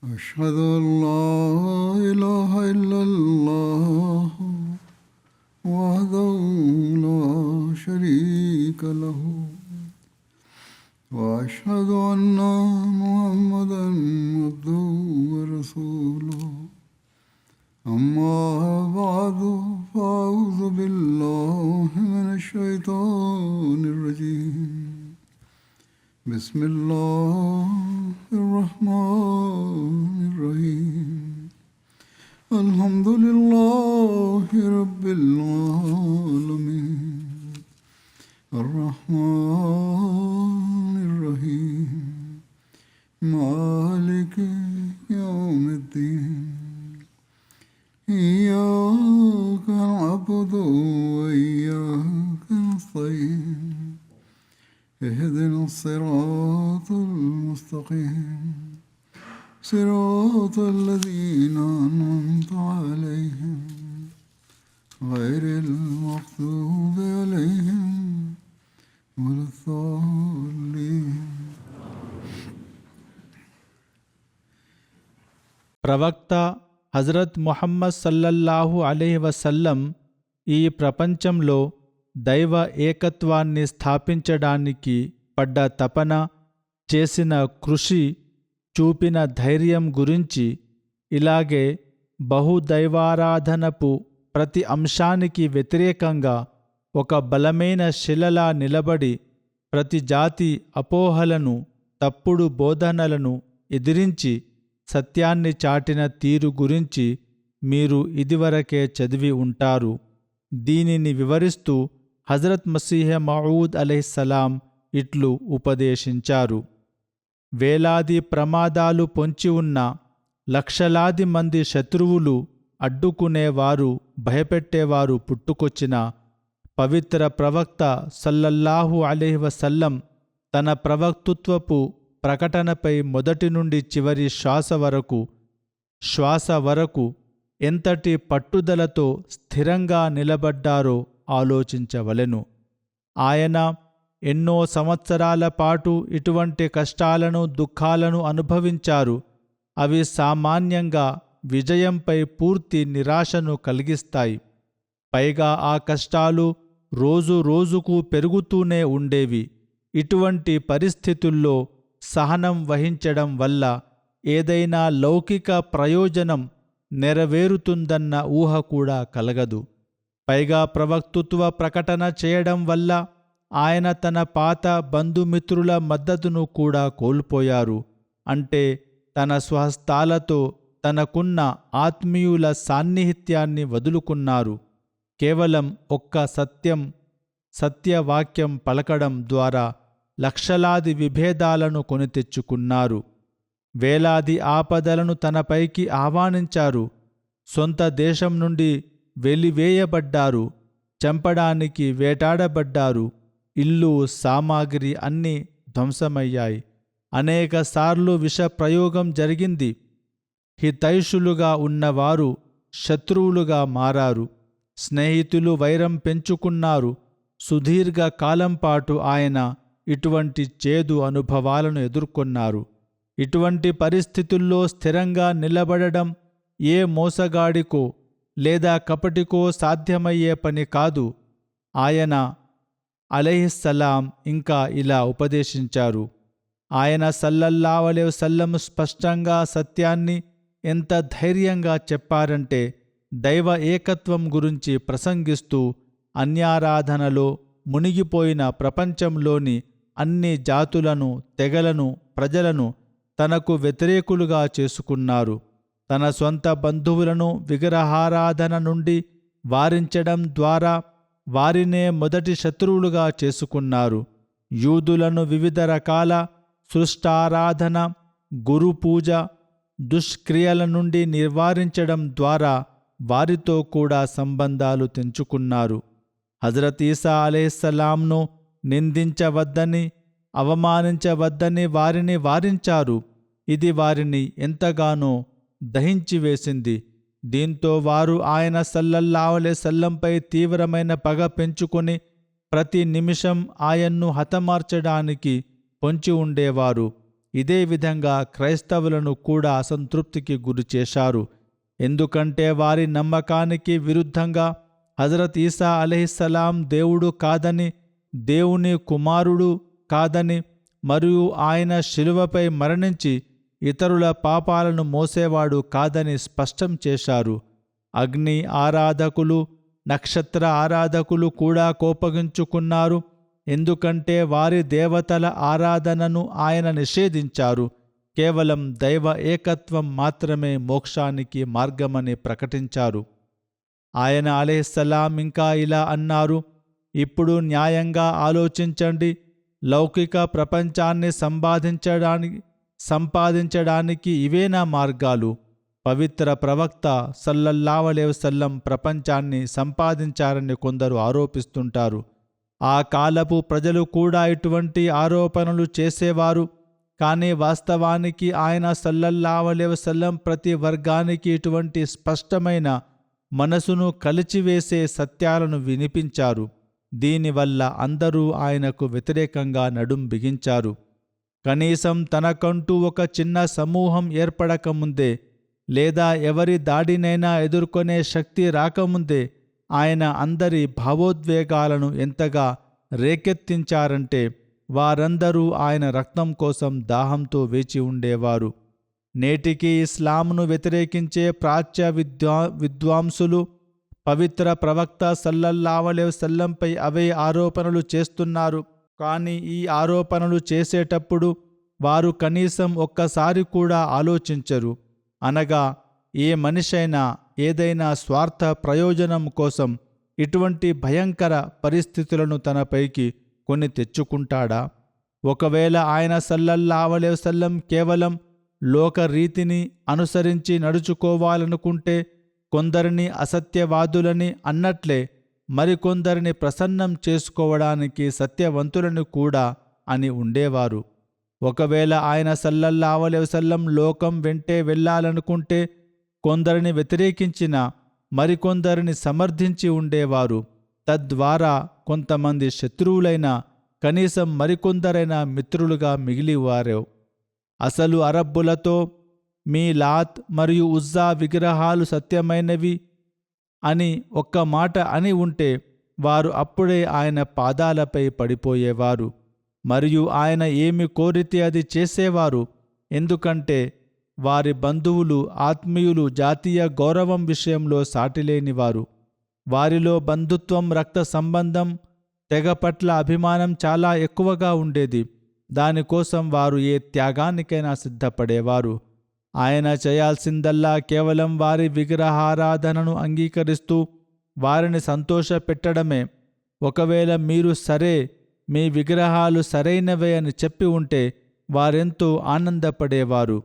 أشهد أن لا إله إلا الله وحده لا شريك له وأشهد أن محمدا عبده ورسوله أما بعد فأعوذ بالله من الشيطان الرجيم بسم الله الرحمن الرحيم الحمد لله رب العالمين الرحمن الرحيم مالك يوم الدين إياك نعبد وإياك نستعين اهدنا الصراط المستقيم صراط الذين أنعمت عليهم غير المغضوب عليهم ولا الضالين. ప్రవక్త హజరత్ ముహమ్మద్ సల్లల్లాహు అలైహి వసల్లం ఈ ప్రపంచంలో దైవ ఏకత్వాన్ని స్థాపించడానికి పడ్డ తపన, చేసిన కృషి, చూపిన ధైర్యం గురించి, ఇలాగే బహుదైవారాధనపు ప్రతి అంశానికి వ్యతిరేకంగా ఒక బలమైన శిలలా నిలబడి ప్రతి జాతి అపోహలను, తప్పుడు బోధనలను ఎదిరించి సత్యాన్ని చాటిన తీరు గురించి మీరు ఇదివరకే చదివి ఉంటారు. దీనిని వివరిస్తూ హజరత్ మసీహ్ మౌఊద్ అలైహిస్సలాం ఇట్లు ఉపదేశించారు: వేలాది ప్రమాదాలు పొంచి ఉన్న, లక్షలాది మంది శత్రువులు అడ్డుకునేవారు, భయపెట్టేవారు పుట్టుకొచ్చిన పవిత్ర ప్రవక్త సల్లల్లాహు అలైహి వసల్లం తన ప్రవక్తృత్వపు ప్రకటనపై మొదటి నుండి చివరి శ్వాస వరకు ఎంతటి పట్టుదలతో స్థిరంగా నిలబడ్డారో ఆలోచించవలెను. ఆయన ఎన్నో సంవత్సరాల పాటు ఇటువంటి కష్టాలను, దుఃఖాలను అనుభవించారు. అవి సామాన్యంగా విజయంపై పూర్తి నిరాశను కలిగిస్తాయి. పైగా ఆ కష్టాలు రోజు రోజుకు పెరుగుతూనే ఉండేవి. ఇటువంటి పరిస్థితుల్లో సహనం వహించడం వల్ల ఏదైనా లౌకిక ప్రయోజనం నెరవేరుతుందన్న ఊహ కూడా కలగదు. పైగా ప్రవక్తృత్వ ప్రకటన చేయడం వల్ల ఆయన తన పాత బంధుమిత్రుల మద్దతును కూడా కోల్పోయారు. అంటే తన స్వహస్తాలతో తనకున్న ఆత్మీయుల సాన్నిహిత్యాన్ని వదులుకున్నారు. కేవలం ఒక్క సత్యవాక్యం పలకడం ద్వారా లక్షలాది విభేదాలను కొని తెచ్చుకున్నారు. వేలాది ఆపదలను తనపైకి ఆహ్వానించారు. సొంత దేశం నుండి వెలివేయబడ్డారు. చంపడానికి వేటాడబడ్డారు. ఇల్లు, సామాగ్రి అన్నీ ధ్వంసమయ్యాయి. అనేకసార్లు విషప్రయోగం జరిగింది. హితైషులుగా ఉన్నవారు శత్రువులుగా మారారు. స్నేహితులు వైరం పెంచుకున్నారు. సుదీర్ఘ కాలంపాటు ఆయన ఇటువంటి చేదు అనుభవాలను ఎదుర్కొన్నారు. ఇటువంటి పరిస్థితుల్లో స్థిరంగా నిలబడడం ఏ మోసగాడికో లేదా కపటికో సాధ్యమయ్యే పని కాదు. ఆయన అలైహిస్సలాం ఇంకా ఇలా ఉపదేశించారు. ఆయన సల్లల్లాహు అలైహి వసల్లం స్పష్టంగా సత్యాన్ని ఎంత ధైర్యంగా చెప్పారంటే, దైవ ఏకత్వం గురించి ప్రసంగిస్తూ అన్యారాధనలో మునిగిపోయిన ప్రపంచంలోని అన్ని జాతులను, తెగలను, ప్రజలను తనకు వ్యతిరేకులుగా చేసుకున్నారు. తన సొంత బంధువులను విగ్రహారాధన నుండి వారించడం ద్వారా వారినే మొదటి శత్రువులుగా చేసుకున్నారు. యూదులను వివిధ రకాల సృష్టారాధన, గురుపూజ, దుష్క్రియల నుండి నివారించడం ద్వారా వారితో కూడా సంబంధాలు తెంచుకున్నారు. హజరత్ ఈసా అలైహిస్సలాంను నిందించవద్దని, అవమానించవద్దని వారిని వారించారు. ఇది వారిని ఎంతగానో దహించివేసింది. దీంతో వారు ఆయన సల్లల్లాహు అలైహి వసల్లంపై తీవ్రమైన పగ పెంచుకొని ప్రతి నిమిషం ఆయన్ను హతమార్చడానికి పొంచి ఉండేవారు. ఇదే విధంగా క్రైస్తవులను కూడా అసంతృప్తికి గురిచేశారు. ఎందుకంటే వారి నమ్మకానికి విరుద్ధంగా హజరత్ ఈసా అలైహిస్సలాం దేవుడు కాదని, దేవుని కుమారుడు కాదని మరియు ఆయన శిలువపై మరణించి ఇతరుల పాపాలను మోసేవాడు కాదని స్పష్టం చేశారు. అగ్ని ఆరాధకులు, నక్షత్ర ఆరాధకులు కూడా కోపగించుకున్నారు. ఎందుకంటే వారి దేవతల ఆరాధనను ఆయన నిషేధించారు. కేవలం దైవ ఏకత్వం మాత్రమే మోక్షానికి మార్గమని ప్రకటించారు. ఆయన అలైహిస్సలాం ఇంకా ఇలా అన్నారు: ఇప్పుడు న్యాయంగా ఆలోచించండి. లౌకిక ప్రపంచాన్ని సంపాదించడానికి ఇవేనా మార్గాలు? పవిత్ర ప్రవక్త సల్లల్లాహు అలైహి వసల్లం ప్రపంచాన్ని సంపాదించారని కొందరు ఆరోపిస్తుంటారు. ఆ కాలపు ప్రజలు కూడా ఇటువంటి ఆరోపణలు చేసేవారు. కానీ వాస్తవానికి ఆయన సల్లల్లాహు అలైహి వసల్లం ప్రతి వర్గానికి ఇటువంటి స్పష్టమైన మనసును కలిచివేసే సత్యాలను వినిపించారు. దీనివల్ల అందరూ ఆయనకు వ్యతిరేకంగా నడుం బిగించారు. కనీసం తనకంటూ ఒక చిన్న సమూహం ఏర్పడకముందే లేదా ఎవరి దాడినైనా ఎదుర్కొనే శక్తి రాకముందే ఆయన అందరి భావోద్వేగాలను ఎంతగా రేకెత్తించారంటే వారందరూ ఆయన రక్తం కోసం దాహంతో వేచి ఉండేవారు. నేటికి ఇస్లాంను వ్యతిరేకించే ప్రాచ్య విద్వాంసులు పవిత్ర ప్రవక్త సల్లల్లాహు అలైహి వసల్లంపై అవే ఆరోపణలు చేస్తున్నారు. కానీ ఈ ఆరోపణలు చేసేటప్పుడు వారు కనీసం ఒక్కసారి కూడా ఆలోచించరు. అనగా ఏ మనిషైనా ఏదైనా స్వార్థ ప్రయోజనం కోసం ఇటువంటి భయంకర పరిస్థితులను తనపైకి కొని తెచ్చుకుంటాడా? ఒకవేళ ఆయన సల్లల్లాహు అలైహి వసల్లం కేవలం లోకరీతిని అనుసరించి నడుచుకోవాలనుకుంటే కొందరిని అసత్యవాదులని అన్నట్లే మరికొందరిని ప్రసన్నం చేసుకోవడానికి సత్యవంతులను కూడా అని ఉండేవారు. ఒకవేళ ఆయన సల్లల్లాహు అలైహి వసల్లం లోకం వెంటే వెళ్ళాలనుకుంటే కొందరిని వ్యతిరేకించిన మరికొందరిని సమర్థించి ఉండేవారు. తద్వారా కొంతమంది శత్రువులైన కనీసం మరికొందరైన మిత్రులుగా మిగిలివారు. అసలు అరబ్బులతో మీ లాత్ మరియు ఉజ్జా విగ్రహాలు సత్యమైనవి అని ఒక్క మాట అని ఉంటే వారు అప్పుడే ఆయన పాదాలపై పడిపోయేవారు. మరియు ఆయన ఏమి కోరితే అది చేసేవారు. ఎందుకంటే వారి బంధువులు, ఆత్మీయులు జాతీయ గౌరవం విషయంలో సాటిలేనివారు. వారిలో బంధుత్వం, రక్త సంబంధం, తెగ పట్ల అభిమానం చాలా ఎక్కువగా ఉండేది. దానికోసం వారు ఏ త్యాగానికైనా సిద్ధపడేవారు. ఆయన చేయాల్సిందల్లా కేవలం వారి విగ్రహారాధనను అంగీకరిస్తూ వారిని సంతోషపెట్టడమే. ఒకవేళ మీరు సరే, మీ విగ్రహాలు సరైనవే అని చెప్పి ఉంటే వారెంతో ఆనందపడేవారు.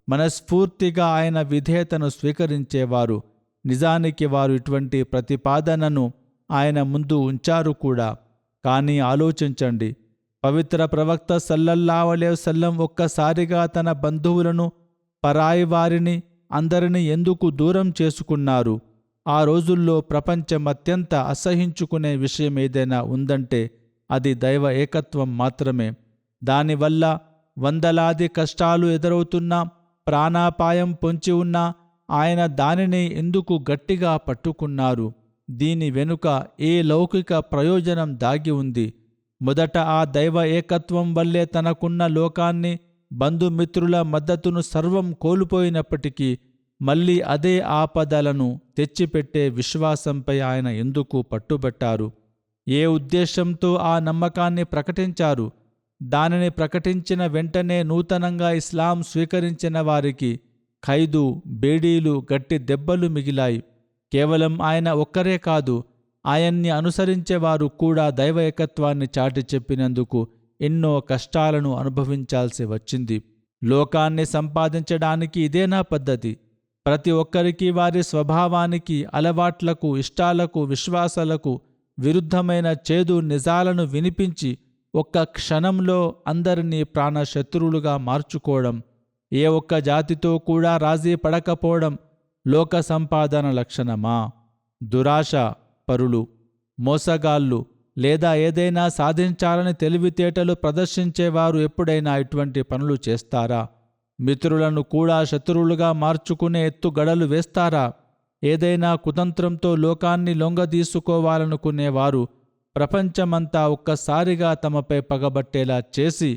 మనస్ఫూర్తిగా ఆయన విధేయతను స్వీకరించేవారు. నిజానికి వారు ఇటువంటి ప్రతిపాదనను ఆయన ముందు ఉంచారు కూడా. కానీ ఆలోచించండి, పవిత్ర ప్రవక్త సల్లల్లాహు అలైహి వసల్లం ఒక్కసారిగా తన బంధువులను, పరాయి వారిని అందరినీ ఎందుకు దూరం చేసుకున్నారు? ఆ రోజుల్లో ప్రపంచం అత్యంత అసహించుకునే విషయం ఏదైనా ఉందంటే అది దైవ ఏకత్వం మాత్రమే. దానివల్ల వందలాది కష్టాలు ఎదురవుతున్నా, ప్రాణాపాయం పొంచి ఉన్నా ఆయన దానిని ఎందుకు గట్టిగా పట్టుకున్నారు? దీని వెనుక ఏ లౌకిక ప్రయోజనం దాగి ఉంది? మొదట ఆ దైవ ఏకత్వం వల్లే తనకున్న లోకాన్ని, బంధుమిత్రుల మద్దతును సర్వం కోల్పోయినప్పటికీ మళ్ళీ అదే ఆపదలను తెచ్చిపెట్టే విశ్వాసంపై ఆయన ఎందుకు పట్టుబట్టారు? ఏ ఉద్దేశంతో ఆ నమ్మకాన్ని ప్రకటించారు? దానిని ప్రకటించిన వెంటనే నూతనంగా ఇస్లాం స్వీకరించిన వారికి ఖైదు, బేడీలు, గట్టి దెబ్బలు మిగిలాయి. కేవలం ఆయన ఒక్కరే కాదు, ఆయన్ని అనుసరించేవారు కూడా దైవ ఏకత్వాన్ని చాటి చెప్పినందుకు ఎన్నో కష్టాలను అనుభవించాల్సి వచ్చింది. లోకాన్ని సంపాదించడానికి ఇదేనా పద్ధతి? ప్రతి ఒక్కరికి వారి స్వభావానికి, అలవాట్లకు, ఇష్టాలకు, విశ్వాసాలకు విరుద్ధమైన చేదు నిజాలను వినిపించి ఒక్క క్షణంలో అందరినీ ప్రాణశత్రువులుగా మార్చుకోవడం, ఏ ఒక్క జాతితో కూడా రాజీ పడకపోవడం లోక సంపాదన లక్షణమా? దురాశ పరులు, మోసగాళ్ళు లేదా ఏదైనా సాధించాలని తెలివితేటలు ప్రదర్శించేవారు ఎప్పుడైనా ఇటువంటి పనులు చేస్తారా? మిత్రులను కూడా శత్రువులుగా మార్చుకునే ఎత్తుగడలు వేస్తారా? ఏదైనా కుతంత్రంతో లోకాన్ని లొంగదీసుకోవాలనుకునేవారు ప్రపంచమంతా ఒక్కసారిగా తమపై పగబట్టేలా చేసి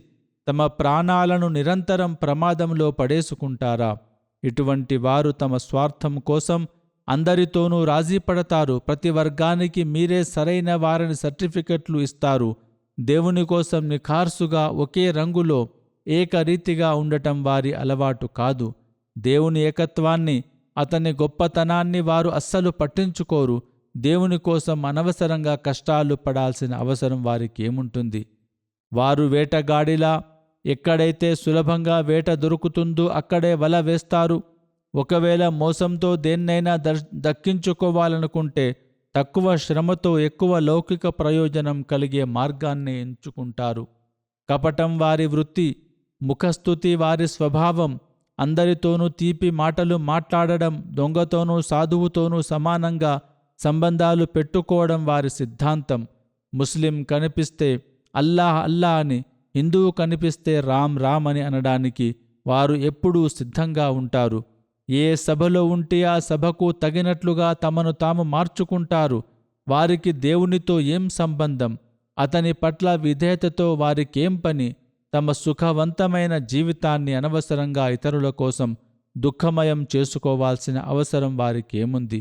తమ ప్రాణాలను నిరంతరం ప్రమాదంలో పడేసుకుంటారా? ఇటువంటి వారు తమ స్వార్థం కోసం అందరితోనూ రాజీ పడతారు. ప్రతి వర్గానికి మీరే సరైన వారిని సర్టిఫికెట్లు ఇస్తారు. దేవుని కోసం నిఖార్సుగా ఒకే రంగులో ఏకరీతిగా ఉండటం వారి అలవాటు కాదు. దేవుని ఏకత్వాన్ని, అతని గొప్పతనాన్ని వారు అస్సలు పట్టించుకోరు. దేవుని కోసం అనవసరంగా కష్టాలు పడాల్సిన అవసరం వారికేముంటుంది? వారు వేటగాడిలా ఎక్కడైతే సులభంగా వేట దొరుకుతుందో అక్కడే వల వేస్తారు. ఒకవేళ మోసంతో దేన్నైనా దక్కించుకోవాలనుకుంటే తక్కువ శ్రమతో ఎక్కువ లౌకిక ప్రయోజనం కలిగే మార్గాన్ని ఎంచుకుంటారు. కపటం వారి వృత్తి, ముఖస్థుతి వారి స్వభావం. అందరితోనూ తీపి మాటలు మాట్లాడడం, దొంగతోనూ సాధువుతోనూ సమానంగా సంబంధాలు పెట్టుకోవడం వారి సిద్ధాంతం. ముస్లిం కనిపిస్తే అల్లాహ్ అల్లా అని, హిందువు కనిపిస్తే రామ్ రామ్ అని అనడానికి వారు ఎప్పుడూ సిద్ధంగా ఉంటారు. ఏ సభలో ఉంటే ఆ సభకు తగినట్లుగా తమను తాము మార్చుకుంటారు. వారికి దేవునితో ఏం సంబంధం? అతని పట్ల విధేయతతో వారికేం పని? తమ సుఖవంతమైన జీవితాన్ని అనవసరంగా ఇతరుల కోసం దుఃఖమయం చేసుకోవాల్సిన అవసరం వారికేముంది?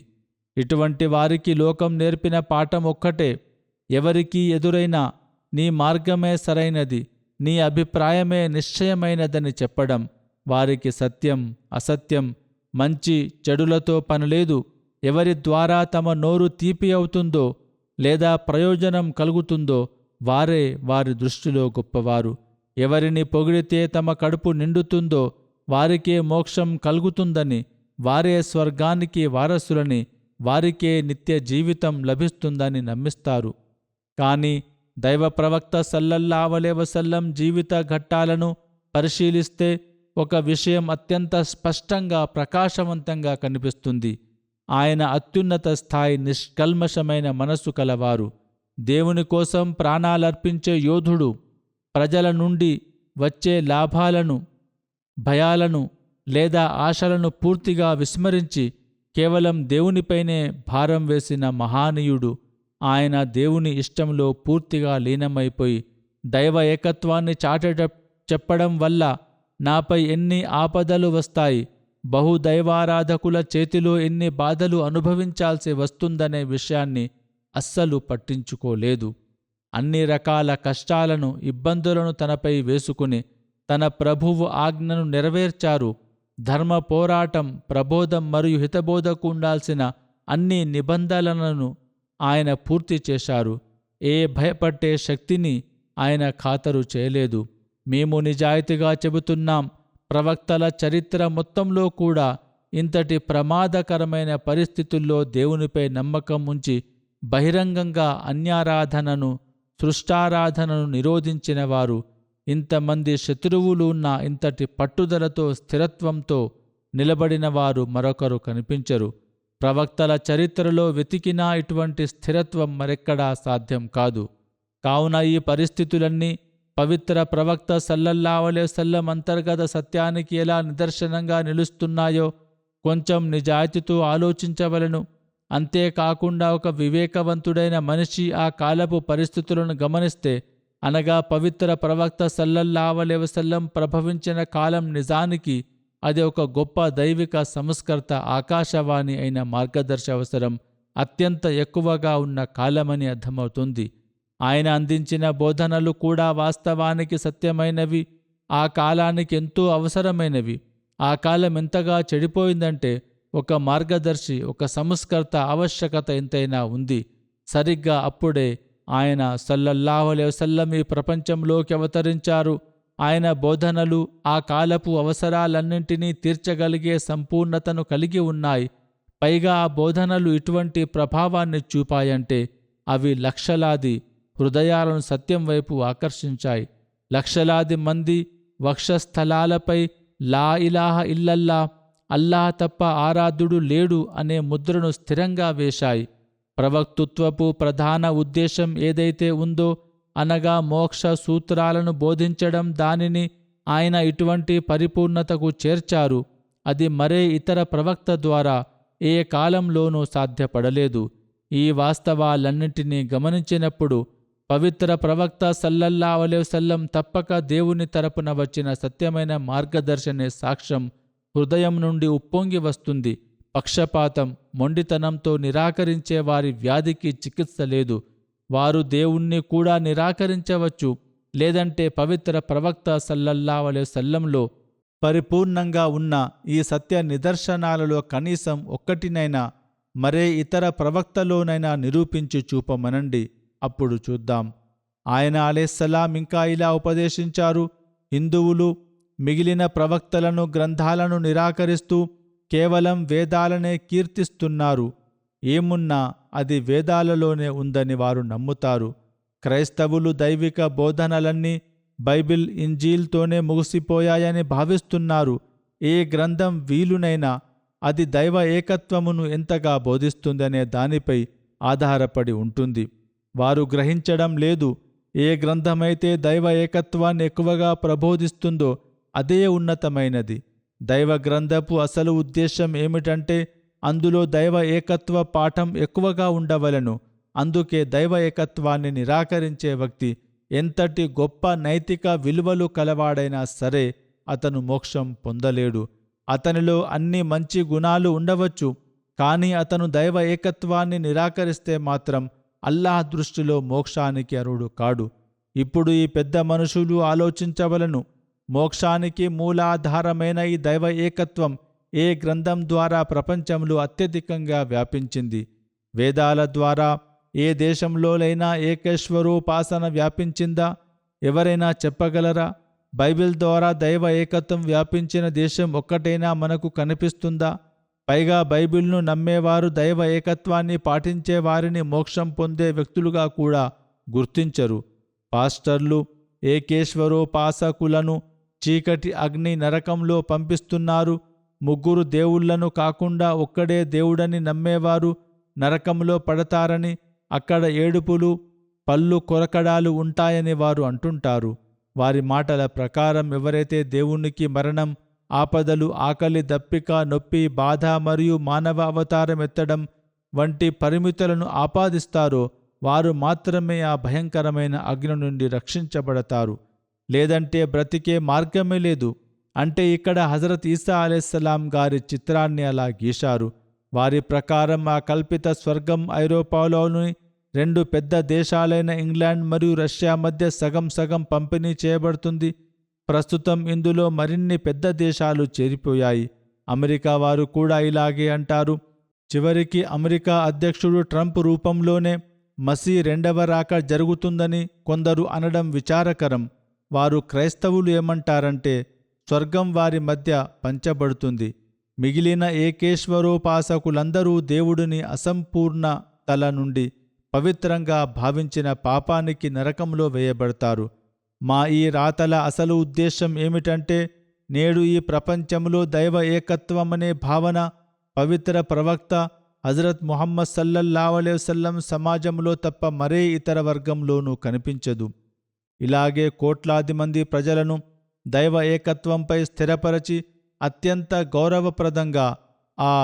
ఇటువంటి వారికి లోకం నేర్పిన పాఠం ఒక్కటే: ఎవరికీ ఎదురైనా నీ మార్గమే సరైనది, నీ అభిప్రాయమే నిశ్చయమైనదని చెప్పడం. వారికి సత్యం, అసత్యం, మంచి చెడులతో పనిలేదు. ఎవరి ద్వారా తమ నోరు తీపి అవుతుందో లేదా ప్రయోజనం కలుగుతుందో వారే వారి దృష్టిలో గొప్పవారు. ఎవరిని పొగిడితే తమ కడుపు నిండుతుందో వారికే మోక్షం కలుగుతుందని, వారే స్వర్గానికి వారసులని, వారికే నిత్య జీవితం లభిస్తుందని నమ్మిస్తారు. కానీ దైవ ప్రవక్త సల్లల్లాహు అలైహి వసల్లం జీవిత ఘట్టాలను పరిశీలిస్తే ఒక విషయం అత్యంత స్పష్టంగా, ప్రకాశవంతంగా కనిపిస్తుంది. ఆయన అత్యున్నత స్థాయి నిష్కల్మషమైన మనస్సు కలవారు. దేవుని కోసం ప్రాణాలర్పించే యోధుడు. ప్రజల నుండి వచ్చే లాభాలను, భయాలను లేదా ఆశలను పూర్తిగా విస్మరించి కేవలం దేవునిపైనే భారం వేసిన మహానీయుడు. ఆయన దేవుని ఇష్టంలో పూర్తిగా లీనమైపోయి దైవ ఏకత్వాన్ని చెప్పడం వల్ల నాపై ఎన్ని ఆపదలు వస్తాయి, బహుదైవారాధకుల చేతిలో ఎన్ని బాధలు అనుభవించాల్సి వస్తుందనే విషయాన్ని అస్సలు పట్టించుకోలేదు. అన్ని రకాల కష్టాలను, ఇబ్బందులను తనపై వేసుకుని తన ప్రభువు ఆజ్ఞను నెరవేర్చారు. ధర్మ పోరాటం, ప్రబోధం మరియు హితబోధకు ఉండాల్సిన అన్ని నిబంధనలను ఆయన పూర్తి చేశారు. ఏ భయపట్టే శక్తిని ఆయన ఖాతరు చేయలేదు. మేము నిజాయితీగా చెబుతున్నాం, ప్రవక్తల చరిత్ర మొత్తంలో కూడా ఇంతటి ప్రమాదకరమైన పరిస్థితుల్లో దేవునిపై నమ్మకం ఉంచి బహిరంగంగా అన్యారాధనను, సృష్టారాధనను నిరోధించిన వారు, ఇంతమంది శత్రువులు ఉన్న ఇంతటి పట్టుదలతో, స్థిరత్వంతో నిలబడిన వారు మరొకరు కనిపించరు. ప్రవక్తల చరిత్రలో వెతికినా ఇటువంటి స్థిరత్వం మరెక్కడా సాధ్యం కాదు. కావున ఈ పరిస్థితులన్నీ పవిత్ర ప్రవక్త సల్లల్లాహు అలైహి వసల్లం అంతర్గత సత్యానికి ఎలా నిదర్శనంగా నిలుస్తున్నాయో కొంచెం నిజాయితీతో ఆలోచించవలెను. అంతేకాకుండా ఒక వివేకవంతుడైన మనిషి ఆ కాలపు పరిస్థితులను గమనిస్తే, అనగా పవిత్ర ప్రవక్త సల్లల్లాహు అలైహి వసల్లం ప్రభవించిన కాలం నిజానికి అది ఒక గొప్ప దైవిక సంస్కర్త, ఆకాశవాణి అయిన మార్గదర్శి అవసరం అత్యంత ఎక్కువగా ఉన్న కాలమని అర్థమవుతుంది. ఆయన అందించిన బోధనలు కూడా వాస్తవానికి సత్యమైనవి, ఆ కాలానికి ఎంతో అవసరమైనవి. ఆ కాలం ఎంతగా చెడిపోయిందంటే ఒక మార్గదర్శి, ఒక సంస్కర్త ఆవశ్యకత ఎంతైనా ఉంది. సరిగ్గా అప్పుడే ఆయన సల్లల్లాహు అలైహి వసల్లం ఈ ప్రపంచంలోకి అవతరించారు. ఆయన బోధనలు ఆ కాలపు అవసరాలన్నింటినీ తీర్చగలిగే సంపూర్ణతను కలిగి ఉన్నాయి. పైగా ఆ బోధనలు ఇటువంటి ప్రభావాన్ని చూపాయంటే అవి లక్షలాది హృదయాలను సత్యం వైపు ఆకర్షించాయి. లక్షలాది మంది వక్షస్థలాలపై లా ఇలాహ ఇల్లల్లా, అల్లాహ్ తప్ప ఆరాధ్యుడు లేడు అనే ముద్రను స్థిరంగా వేశాయి. ప్రవక్తృత్వపు ప్రధాన ఉద్దేశం ఏదైతే ఉందో అనగా మోక్ష సూత్రాలను బోధించడం, దానిని ఆయన ఇటువంటి పరిపూర్ణతకు చేర్చారు. అది మరే ఇతర ప్రవక్త ద్వారా ఏ కాలంలోనూ సాధ్యపడలేదు. ఈ వాస్తవాలన్నింటినీ గమనించినప్పుడు పవిత్ర ప్రవక్త సల్లల్లాహు అలైహి వసల్లం తప్పక దేవుని తరపున వచ్చిన సత్యమైన మార్గదర్శనే సాక్ష్యం హృదయం నుండి ఉప్పొంగి వస్తుంది. పక్షపాతం, మొండితనంతో నిరాకరించే వారి వ్యాధికి చికిత్స లేదు. వారు దేవుణ్ణి కూడా నిరాకరించవచ్చు, లేదంటే పవిత్ర ప్రవక్త సల్లల్లాహు అలైహి వసల్లంలో పరిపూర్ణంగా ఉన్న ఈ సత్య నిదర్శనాలలో కనీసం ఒక్కటినైనా మరే ఇతర ప్రవక్తలోనైనా నిరూపించి చూపమనండి. అప్పుడు చూద్దాం. ఆయన అలైహిస్సలాం ఇంకా ఇలా ఉపదేశించారు: హిందువులు మిగిలిన ప్రవక్తలను, గ్రంథాలను నిరాకరిస్తూ కేవలం వేదాలనే కీర్తిస్తున్నారు. ఏమున్నా అది వేదాలలోనే ఉందని వారు నమ్ముతారు. క్రైస్తవులు దైవిక బోధనలన్నీ బైబిల్, ఇంజీల్తోనే ముగిసిపోయాయని భావిస్తున్నారు. ఏ గ్రంథం వీలునైనా అది దైవ ఏకత్వమును ఎంతగా బోధిస్తుందనే దానిపై ఆధారపడి ఉంటుంది. వారు గ్రహించడం లేదు. ఏ గ్రంథమైతే దైవ ఏకత్వాన్ని ఎక్కువగా ప్రబోధిస్తుందో అదే ఉన్నతమైనది. దైవ గ్రంథపు అసలు ఉద్దేశం ఏమిటంటే అందులో దైవ ఏకత్వ పాఠం ఎక్కువగా ఉండవలెను. అందుకే దైవ ఏకత్వాన్ని నిరాకరించే వ్యక్తి ఎంతటి గొప్ప నైతిక విలువలు కలవాడైనా సరే అతను మోక్షం పొందలేడు. అతనిలో అన్ని మంచి గుణాలు ఉండవచ్చు, కానీ అతను దైవ ఏకత్వాన్ని నిరాకరిస్తే మాత్రం అల్లాహ్ దృష్టిలో మోక్షానికి అర్హుడు కాడు. ఇప్పుడు ఈ పెద్ద మనుషులు ఆలోచించవలను. మోక్షానికి మూలాధారమైన ఈ దైవ ఏకత్వం ఏ గ్రంథం ద్వారా ప్రపంచంలో అత్యధికంగా వ్యాపించింది? వేదాల ద్వారా ఏ దేశంలోనైనా ఏకేశ్వరోపాసన వ్యాపించిందా? ఎవరైనా చెప్పగలరా? బైబిల్ ద్వారా దైవ ఏకత్వం వ్యాపించిన దేశం ఒక్కటైనా మనకు కనిపిస్తుందా? పైగా బైబిల్ను నమ్మేవారు దైవ ఏకత్వాన్ని పాటించే వారిని మోక్షం పొందే వ్యక్తులుగా కూడా గుర్తించరు. పాస్టర్లు ఏకేశ్వరోపాసకులను చీకటి అగ్ని నరకంలో పంపిస్తున్నారు. ముగ్గురు దేవుళ్లను కాకుండా ఒక్కడే దేవుడని నమ్మేవారు నరకంలో పడతారని, అక్కడ ఏడుపులు, పళ్ళు కొరకడాలు ఉంటాయని వారు అంటుంటారు. వారి మాటల ప్రకారం ఎవరైతే దేవునికి మరణం, ఆపదలు, ఆకలి, దప్పిక, నొప్పి, బాధ మరియు మానవ అవతారం ఎత్తడం వంటి పరిమితులను ఆపాదిస్తారో వారు మాత్రమే ఆ భయంకరమైన అగ్ని నుండి రక్షించబడతారు. లేదంటే బ్రతికే మార్గమే లేదు. అంటే ఇక్కడ హజరత్ ఈసా అలైహిస్సలాం గారి చిత్రాన్ని అలా గీశారు. వారి ప్రకారం ఆ కల్పిత స్వర్గం ఐరోపాలోని రెండు పెద్ద దేశాలైన ఇంగ్లాండ్ మరియు రష్యా మధ్య సగం సగం పంపిణీ చేయబడుతుంది. ప్రస్తుతం ఇందులో మరిన్ని పెద్ద దేశాలు చేరిపోయాయి. అమెరికా వారు కూడా ఇలాగే అంటారు. చివరికి అమెరికా అధ్యక్షుడు ట్రంప్ రూపంలోనే మసీ రెండవ రాక జరుగుతుందని కొందరు అనడం విచారకరం. వారు క్రైస్తవులు ఏమంటారంటే స్వర్గం వారి మధ్య పంచబడుతుంది. మిగిలిన ఏకేశ్వరోపాసకులందరూ దేవుడిని అసంపూర్ణ తల నుండి పవిత్రంగా భావించిన పాపానికి నరకంలో వేయబడతారు. మా ఈ రాతల అసలు ఉద్దేశం ఏమిటంటే నేడు ఈ ప్రపంచంలో దైవ ఏకత్వమనే భావన పవిత్ర ప్రవక్త హజరత్ ముహమ్మద్ సల్లల్లాహు అలైహి వసల్లం సమాజంలో తప్ప మరే ఇతర వర్గంలోనూ కనిపించదు. ఇలాగే కోట్లాది మంది ప్రజలను దైవ ఏకత్వంపై స్థిరపరచి అత్యంత గౌరవప్రదంగా ఆ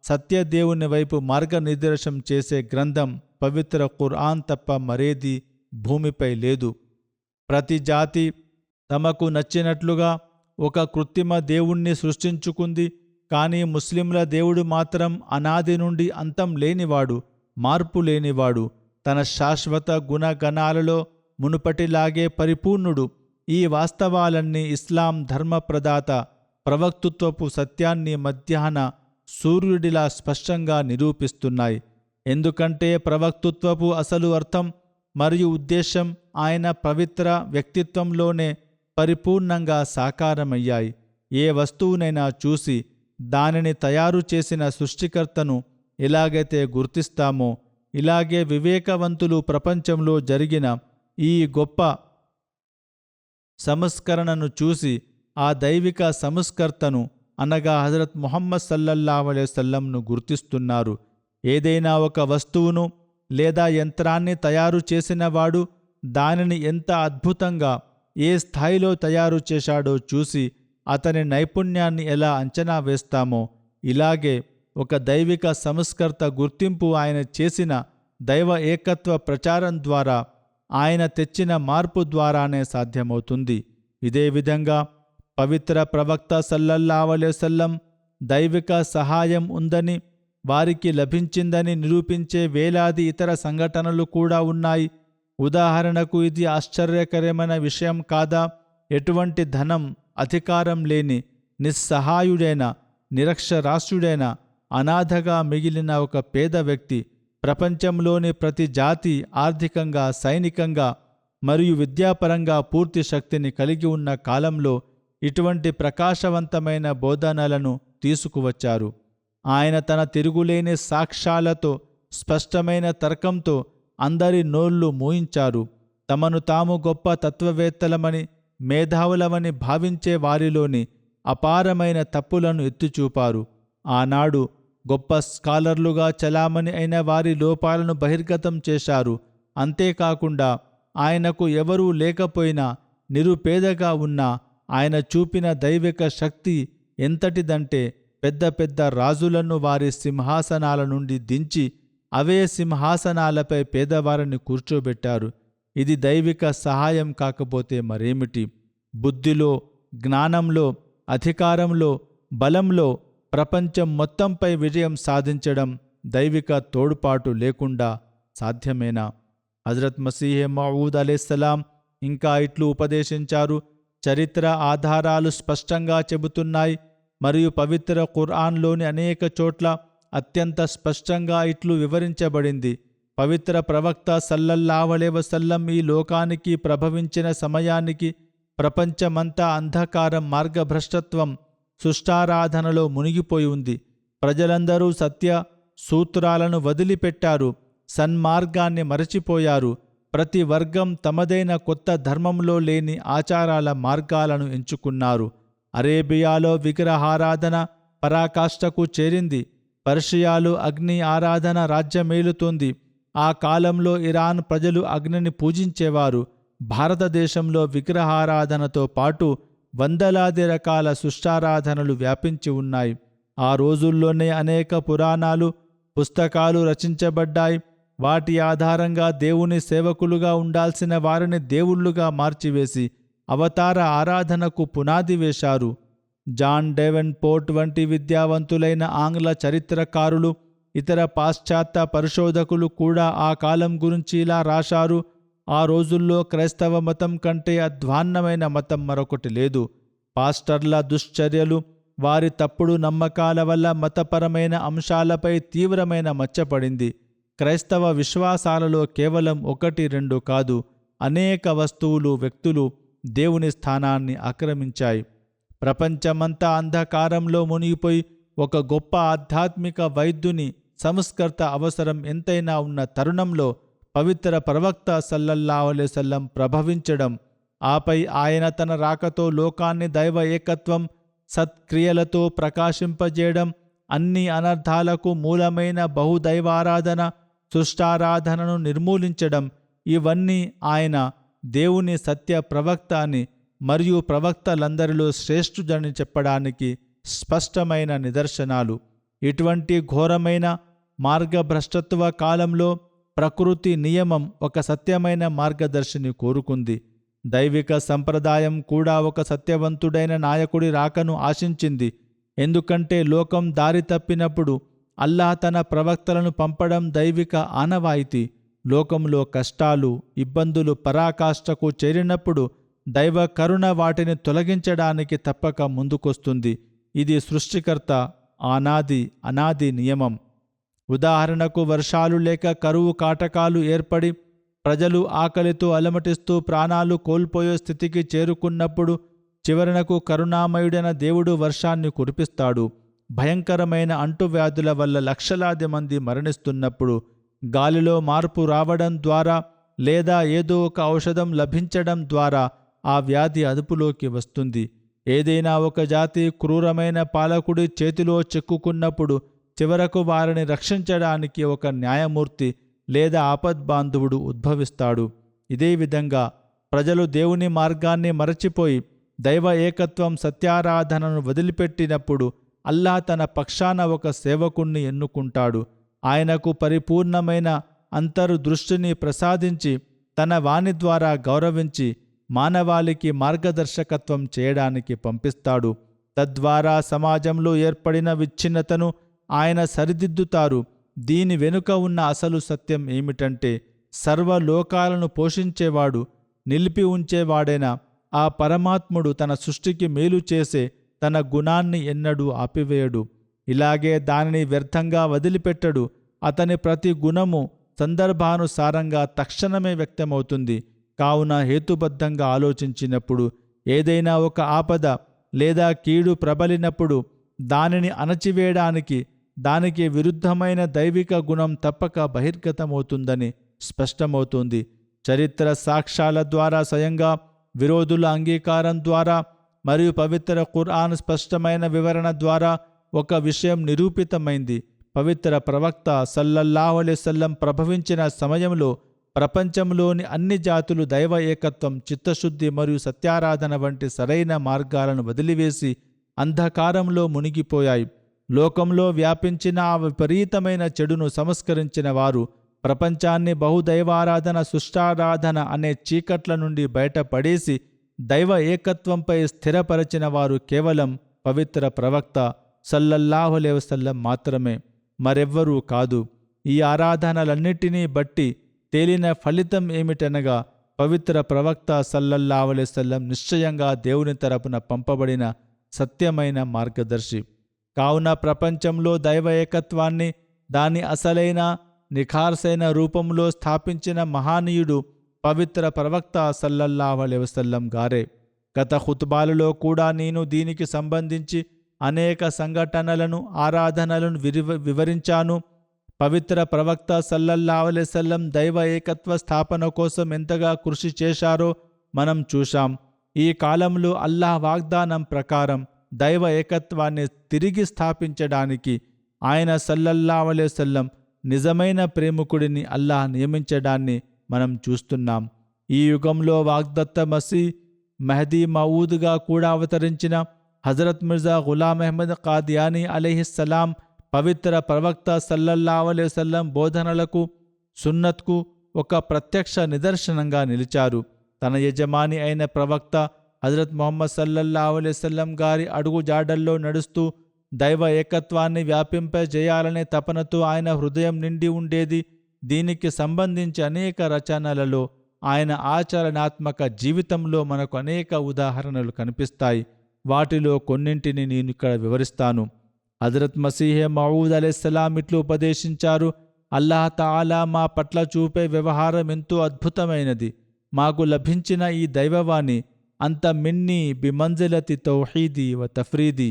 సత్యదేవుని వైపు మార్గనిర్దేశం చేసే గ్రంథం పవిత్ర ఖురాన్ తప్ప మరేది భూమిపై లేదు. ప్రతి జాతి తమకు నచ్చినట్లుగా ఒక కృత్రిమ దేవుణ్ణి సృష్టించుకుంది. కానీ ముస్లింల దేవుడు మాత్రం అనాది నుండి అంతం లేనివాడు, మార్పు లేనివాడు, తన శాశ్వత గుణగణాలలో మునుపటిలాగే పరిపూర్ణుడు. ఈ వాస్తవాలన్నీ ఇస్లాం ధర్మప్రదాత ప్రవక్తృత్వపు సత్యాన్ని మధ్యాహ్న సూర్యుడిలా స్పష్టంగా నిరూపిస్తున్నాయి. ఎందుకంటే ప్రవక్తృత్వపు అసలు అర్థం మరియు ఉద్దేశం ఆయన పవిత్ర వ్యక్తిత్వంలోనే పరిపూర్ణంగా సాకారమయ్యాయి. ఏ వస్తువునైనా చూసి దానిని తయారు చేసిన సృష్టికర్తను ఎలాగైతే గుర్తిస్తామో ఇలాగే వివేకవంతులు ప్రపంచంలో జరిగిన ఈ గొప్ప సంస్కరణను చూసి ఆ దైవిక సంస్కర్తను అనగా హజరత్ ముహమ్మద్ సల్లల్లాహు అలైహి వసల్లంను గుర్తిస్తున్నారు. ఏదైనా ఒక వస్తువును లేదా యంత్రాన్ని తయారు చేసినవాడు దానిని ఎంత అద్భుతంగా ఏ స్థాయిలో తయారు చేశాడో చూసి అతని నైపుణ్యాన్ని ఎలా అంచనా వేస్తామో, ఇలాగే ఒక దైవిక సంస్కర్త గుర్తింపు ఆయన చేసిన దైవ ఏకత్వ ప్రచారం ద్వారా, ఆయన తెచ్చిన మార్పు ద్వారానే సాధ్యమవుతుంది. ఇదే విధంగా పవిత్ర ప్రవక్త సల్లల్లాహు అలైహి వసల్లం దైవిక సహాయం ఉందని, వారికి లభించిందని నిరూపించే వేలాది ఇతర సంఘటనలు కూడా ఉన్నాయి. ఉదాహరణకు, ఇది ఆశ్చర్యకరమైన విషయం కాదా? ఎటువంటి ధనం, అధికారం లేని, నిస్సహాయుడైన, నిరక్షరాస్యుడైన, అనాథగా మిగిలిన ఒక పేద వ్యక్తి ప్రపంచంలోని ప్రతి జాతి ఆర్థికంగా, సైనికంగా మరియు విద్యాపరంగా పూర్తి శక్తిని కలిగి ఉన్న కాలంలో ఇటువంటి ప్రకాశవంతమైన బోధనలను తీసుకువచ్చారు. ఆయన తన తిరుగులేని సాక్ష్యాలతో, స్పష్టమైన తర్కంతో అందరి నోళ్లు మూయించారు. తమను తాము గొప్ప తత్వవేత్తలమని, మేధావులమని భావించే వారిలోని అపారమైన తప్పులను ఎత్తిచూపారు. ఆనాడు గొప్ప స్కాలర్లుగా చలామణి అయిన వారి లోపాలను బహిర్గతం చేశారు. అంతేకాకుండా ఆయనకు ఎవరూ లేకపోయినా, నిరుపేదగా ఉన్నా ఆయన చూపిన దైవిక శక్తి ఎంతటిదంటే, పెద్ద పెద్ద రాజులను వారి సింహాసనాల నుండి దించి అవే సింహాసనాలపై పేదవారిని కూర్చోబెట్టారు. ఇది దైవిక సహాయం కాకపోతే మరేమిటి? బుద్ధిలో, జ్ఞానంలో, అధికారంలో, బలంలో ప్రపంచం మొత్తంపై విజయం సాధించడం దైవిక తోడ్పాటు లేకుండా సాధ్యమేనా? హజరత్ మసీహ్ మౌఊద్ అలైహిస్సలాం ఇంకా ఇట్లు ఉపదేశించారు. చరిత్ర ఆధారాలు స్పష్టంగా చెబుతున్నాయి మరియు పవిత్ర ఖురాన్లోని అనేక చోట్ల అత్యంత స్పష్టంగా ఇట్లు వివరించబడింది. పవిత్ర ప్రవక్త సల్లల్లాహు అలైహి వసల్లం ఈ లోకానికి ప్రభవించిన సమయానికి ప్రపంచమంతా అంధకారం, మార్గభ్రష్టత్వం, సుష్టారాధనలో మునిగిపోయి ఉంది. ప్రజలందరూ సత్య సూత్రాలను వదిలిపెట్టారు, సన్మార్గాన్ని మరచిపోయారు. ప్రతి వర్గం తమదైన కొత్త ధర్మంలో లేని ఆచారాల మార్గాలను ఎంచుకున్నారు. అరేబియాలో విగ్రహారాధన పరాకాష్ఠకు చేరింది. పర్షియాలో అగ్ని ఆరాధన రాజ్యమేలుతోంది. ఆ కాలంలో ఇరాన్ ప్రజలు అగ్నిని పూజించేవారు. భారతదేశంలో విగ్రహారాధనతో పాటు వందలాది రకాల సుష్టారాధనలు వ్యాపించి ఉన్నాయి. ఆ రోజుల్లోనే అనేక పురాణాలు, పుస్తకాలు రచించబడ్డాయి. వాటి ఆధారంగా దేవుని సేవకులుగా ఉండాల్సిన వారిని దేవుళ్ళుగా మార్చివేసి అవతార ఆరాధనకు పునాది వేశారు. జాన్ డేవెన్పోర్ట్ వంటి విద్యావంతులైన ఆంగ్ల చరిత్రకారులు, ఇతర పాశ్చాత్య పరిశోధకులు కూడా ఆ కాలం గురించి ఇలా రాశారు: ఆ రోజుల్లో క్రైస్తవ మతం కంటే అధ్వాన్నమైన మతం మరొకటి లేదు. పాస్టర్ల దుశ్చర్యలు, వారి తప్పుడు నమ్మకాల వల్ల మతపరమైన అంశాలపై తీవ్రమైన మచ్చపడింది. క్రైస్తవ విశ్వాసాలలో కేవలం 1-2 కాదు, అనేక వస్తువులు, వ్యక్తులు దేవుని స్థానాన్ని ఆక్రమించాయి. ప్రపంచమంతా అంధకారంలో మునిగిపోయి ఒక గొప్ప ఆధ్యాత్మిక వైద్యుని, సంస్కర్త అవసరం ఎంతైనా ఉన్న తరుణంలో పవిత్ర ప్రవక్త సల్లల్లాహు అలైహి వసల్లం ప్రభవించడం, ఆపై ఆయన తన రాకతో లోకాన్ని దైవ ఏకత్వం, సత్క్రియలతో ప్రకాశింపజేయడం, అన్ని అనర్థాలకు మూలమైన బహుదైవారాధన, సుష్టారాధనను నిర్మూలించడం, ఇవన్నీ ఆయన దేవుని సత్య ప్రవక్త అని మరియు ప్రవక్తలందరిలో శ్రేష్ఠుడని చెప్పడానికి స్పష్టమైన నిదర్శనాలు. ఇటువంటి ఘోరమైన మార్గభ్రష్టత్వ కాలంలో ప్రకృతి నియమం ఒక సత్యమైన మార్గదర్శిని కోరుకుంది. దైవిక సంప్రదాయం కూడా ఒక సత్యవంతుడైన నాయకుడి రాకను ఆశించింది. ఎందుకంటే లోకం దారి తప్పినప్పుడు అల్లాహ్ తన ప్రవక్తలను పంపడం దైవిక ఆనవాయితీ. లోకంలో కష్టాలు, ఇబ్బందులు పరాకాష్ఠకు చేరినప్పుడు దైవ కరుణ వాటిని తొలగించడానికి తప్పక ముందుకొస్తుంది. ఇది సృష్టికర్త అనాది నియమం. ఉదాహరణకు, వర్షాలు లేక కరువు కాటకాలు ఏర్పడి ప్రజలు ఆకలితో అలమటిస్తూ ప్రాణాలు కోల్పోయే స్థితికి చేరుకున్నప్పుడు చివరనకు కరుణామయుడైన దేవుడు వర్షాన్ని కురిపిస్తాడు. భయంకరమైన అంటువ్యాధుల వల్ల లక్షలాది మంది మరణిస్తున్నప్పుడు గాలిలో మార్పు రావడం ద్వారా లేదా ఏదో ఒక ఔషధం లభించడం ద్వారా ఆ వ్యాధి అదుపులోకి వస్తుంది. ఏదైనా ఒక జాతి క్రూరమైన పాలకుడి చేతిలో చిక్కుకున్నప్పుడు చివరకు వారిని రక్షించడానికి ఒక న్యాయమూర్తి లేదా ఆపద్బాంధవుడు ఉద్భవిస్తాడు. ఇదే విధంగా ప్రజలు దేవుని మార్గాన్ని మరచిపోయి దైవ ఏకత్వం సత్యారాధనను వదిలిపెట్టినప్పుడు అల్లాహ్ తన పక్షాన ఒక సేవకుణ్ణి ఎన్నుకుంటాడు. ఆయనకు పరిపూర్ణమైన అంతర్దృష్టిని ప్రసాదించి తన వాణి ద్వారా గౌరవించి మానవాళికి మార్గదర్శకత్వం చేయడానికి పంపిస్తాడు. తద్వారా సమాజంలో ఏర్పడిన విచ్ఛిన్నతను ఆయన సరిదిద్దుతారు. దీని వెనుక ఉన్న అసలు సత్యం ఏమిటంటే సర్వలోకాలను పోషించేవాడు, నిలిపి ఉంచేవాడైన ఆ పరమాత్ముడు తన సృష్టికి మేలు చేసే తన గుణాన్ని ఎన్నడూ ఆపివేయడు. ఇలాగే దానిని వ్యర్థంగా వదిలిపెట్టడు. అతని ప్రతి గుణము సందర్భానుసారంగా తక్షణమే వ్యక్తమవుతుంది. కావున హేతుబద్ధంగా ఆలోచించినప్పుడు ఏదైనా ఒక ఆపద లేదా కీడు ప్రబలినప్పుడు దానిని అణచివేయడానికి దానికి విరుద్ధమైన దైవిక గుణం తప్పక బహిర్గతమవుతుందని స్పష్టమవుతుంది. చరిత్ర సాక్ష్యాల ద్వారా, స్వయంగా విరోధుల అంగీకారం ద్వారా మరియు పవిత్ర ఖురాన్ స్పష్టమైన వివరణ ద్వారా ఒక విషయం నిరూపితమైంది. పవిత్ర ప్రవక్త సల్లల్లాహు అలైహి వసల్లం ప్రభవించిన సమయంలో ప్రపంచంలోని అన్ని జాతులు దైవ ఏకత్వం, చిత్తశుద్ధి మరియు సత్యారాధన వంటి సరైన మార్గాలను వదిలివేసి అంధకారంలో మునిగిపోయాయి. లోకంలో వ్యాపించిన ఆ విపరీతమైన చెడును సంస్కరించిన వారు ప్రపంచాన్ని బహుదైవారాధన, సుష్టారాధన అనే చీకట్ల నుండి బయటపడేసి దైవ ఏకత్వంపై స్థిరపరచిన వారు కేవలం పవిత్ర ప్రవక్త సల్లల్లాహు అలైహి వసల్లం మాత్రమే, మరెవ్వరూ కాదు. ఈ ఆరాధనలన్నిటినీ బట్టి తేలిన ఫలితం ఏమిటనగా పవిత్ర ప్రవక్త సల్లల్లాహు అలైహి వసల్లం నిశ్చయంగా దేవుని తరపున పంపబడిన సత్యమైన మార్గదర్శి. కావున ప్రపంచంలో దైవ ఏకత్వాన్ని దాని అసలైన నిఖార్సైన రూపంలో స్థాపించిన మహానీయుడు పవిత్ర ప్రవక్త సల్లల్లాహు అలైహి వసల్లం గారే. గత ఖుత్బాలలో కూడా నేను దీనికి సంబంధించి అనేక సంఘటనలను, ఆరాధనలను వివరించాను. పవిత్ర ప్రవక్త సల్లల్లాహు అలైహి వసల్లం దైవ ఏకత్వ స్థాపన కోసం ఎంతగా కృషి చేశారో మనం చూశాం. ఈ కాలంలో అల్లాహ్ వాగ్దానం ప్రకారం దైవ ఏకత్వాన్ని తిరిగి స్థాపించడానికి ఆయన సల్లల్లాహు అలైహి వసల్లం నిజమైన ప్రేమికుడిని అల్లాహ్ నియమించడాన్ని మనం చూస్తున్నాం. ఈ యుగంలో వాగ్దత్త మసీ మెహదీ మౌద్గా కూడా అవతరించిన హజరత్ మిర్జా గులాం అహ్మద్ ఖాదియానీ అలైహిస్సలాం పవిత్ర ప్రవక్త సల్లల్లాహు అలైహి వసల్లం బోధనలకు, సున్నత్కు ఒక ప్రత్యక్ష నిదర్శనంగా నిలిచారు. తన యజమాని అయిన ప్రవక్త హజరత్ ముహమ్మద్ సల్లల్లాహు అలైహి వసల్లం గారి అడుగుజాడల్లో నడుస్తూ దైవ ఏకత్వాన్ని వ్యాపింపజేయాలనే తపనతో ఆయన హృదయం నిండి ఉండేది. దీనికి సంబంధించి అనేక రచనలలో, ఆయన ఆచరణాత్మక జీవితంలో మనకు అనేక ఉదాహరణలు కనిపిస్తాయి. వాటిలో కొన్నింటిని నేను ఇక్కడ వివరిస్తాను. హజరత్ మసీహే మౌద్ అలైహిస్సలాం ఇట్లు ఉపదేశించారు: అల్లాహ్ తాలా మా పట్ల చూపే వ్యవహారం ఎంతో అద్భుతమైనది. మాకు లభించిన ఈ దైవవాణి అంత మిన్నీ బిమంజిలతి తౌహీదీ వ తఫ్రీదీ,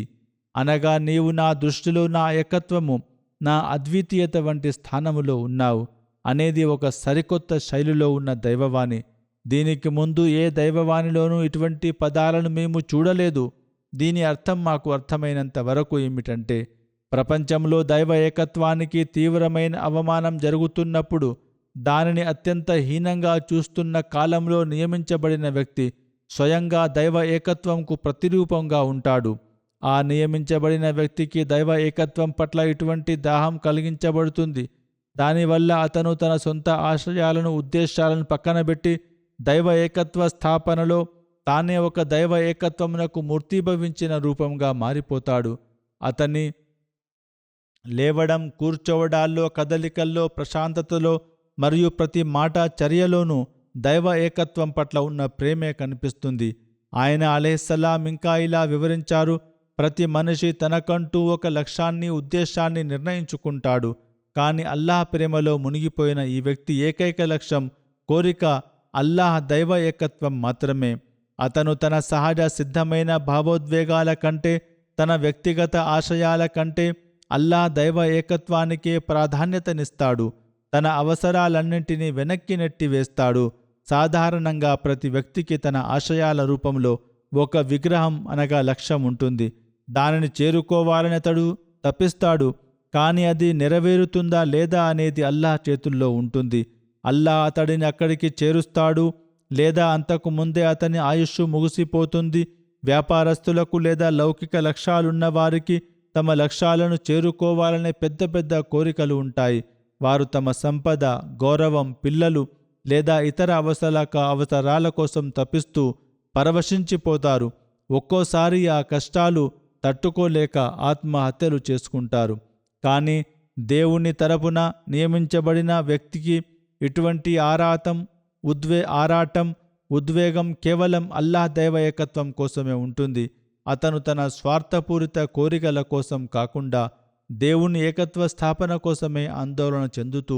అనగా నీవు నా దృష్టిలో నా ఏకత్వము, నా అద్వితీయత వంటి స్థానములో ఉన్నావు అనేది ఒక సరికొత్త శైలిలో ఉన్న దైవవాణి. దీనికి ముందు ఏ దైవవాణిలోనూ ఇటువంటి పదాలను మేము చూడలేదు. దీని అర్థం మాకు అర్థమైనంత వరకు ఏమిటంటే, ప్రపంచంలో దైవ ఏకత్వానికి తీవ్రమైన అవమానం జరుగుతున్నప్పుడు దానిని అత్యంత హీనంగా చూస్తున్న కాలంలో నియమించబడిన వ్యక్తి స్వయంగా దైవ ఏకత్వంకు ప్రతిరూపంగా ఉంటాడు. ఆ నియమించబడిన వ్యక్తికి దైవ ఏకత్వం పట్ల ఇటువంటి దాహం కలిగించబడుతుంది. దానివల్ల అతను తన సొంత ఆశయాలను, ఉద్దేశాలను పక్కనబెట్టి దైవ ఏకత్వ స్థాపనలో తానే ఒక దైవ ఏకత్వమునకు మూర్తీభవించిన రూపంగా మారిపోతాడు. అతని లేవడం, కూర్చోవడాల్లో, కదలికల్లో, ప్రశాంతతలో మరియు ప్రతి మాట, చర్యలోనూ దైవ ఏకత్వం పట్ల ఉన్న ప్రేమే కనిపిస్తుంది. ఆయన అలైహిస్సలాం ఇంకా ఇలా వివరించారు: ప్రతి మనిషి తనకంటూ ఒక లక్ష్యాన్ని, ఉద్దేశాన్ని నిర్ణయించుకుంటాడు. కానీ అల్లాహ్ ప్రేమలో మునిగిపోయిన ఈ వ్యక్తి ఏకైక లక్ష్యం, కోరిక అల్లాహ్ దైవ ఏకత్వం మాత్రమే. అతను తన సహజ సిద్ధమైన భావోద్వేగాల కంటే, తన వ్యక్తిగత ఆశయాల కంటే అల్లాహ్ దైవ ఏకత్వానికే ప్రాధాన్యతనిస్తాడు. తన అవసరాలన్నింటినీ వెనక్కి నెట్టివేస్తాడు. సాధారణంగా ప్రతి వ్యక్తికి తన ఆశయాల రూపంలో ఒక విగ్రహం అనగా లక్ష్యం ఉంటుంది. దానిని చేరుకోవాలని అతడు తప్పిస్తాడు. కానీ అది నెరవేరుతుందా లేదా అనేది అల్లాహ్ చేతుల్లో ఉంటుంది. అల్లాహ్ అతడిని అక్కడికి చేరుస్తాడు, లేదా అంతకు ముందే అతని ఆయుష్షు ముగిసిపోతుంది. వ్యాపారస్తులకు లేదా లౌకిక లక్ష్యాలున్న వారికి తమ లక్ష్యాలను చేరుకోవాలనే పెద్ద పెద్ద కోరికలు ఉంటాయి. వారు తమ సంపద, గౌరవం, పిల్లలు లేదా ఇతర అవసరాల కోసం తపిస్తూ పరవశించిపోతారు. ఒక్కోసారి ఆ కష్టాలు తట్టుకోలేక ఆత్మహత్యలు చేసుకుంటారు. కానీ దేవుని తరపున నియమించబడిన వ్యక్తికి ఇటువంటి ఆరాటం, ఉద్వేగం కేవలం అల్లాహ్ దైవ ఏకత్వం కోసమే ఉంటుంది. అతను తన స్వార్థపూరిత కోరికల కోసం కాకుండా దేవుని ఏకత్వ స్థాపన కోసమే ఆందోళన చెందుతూ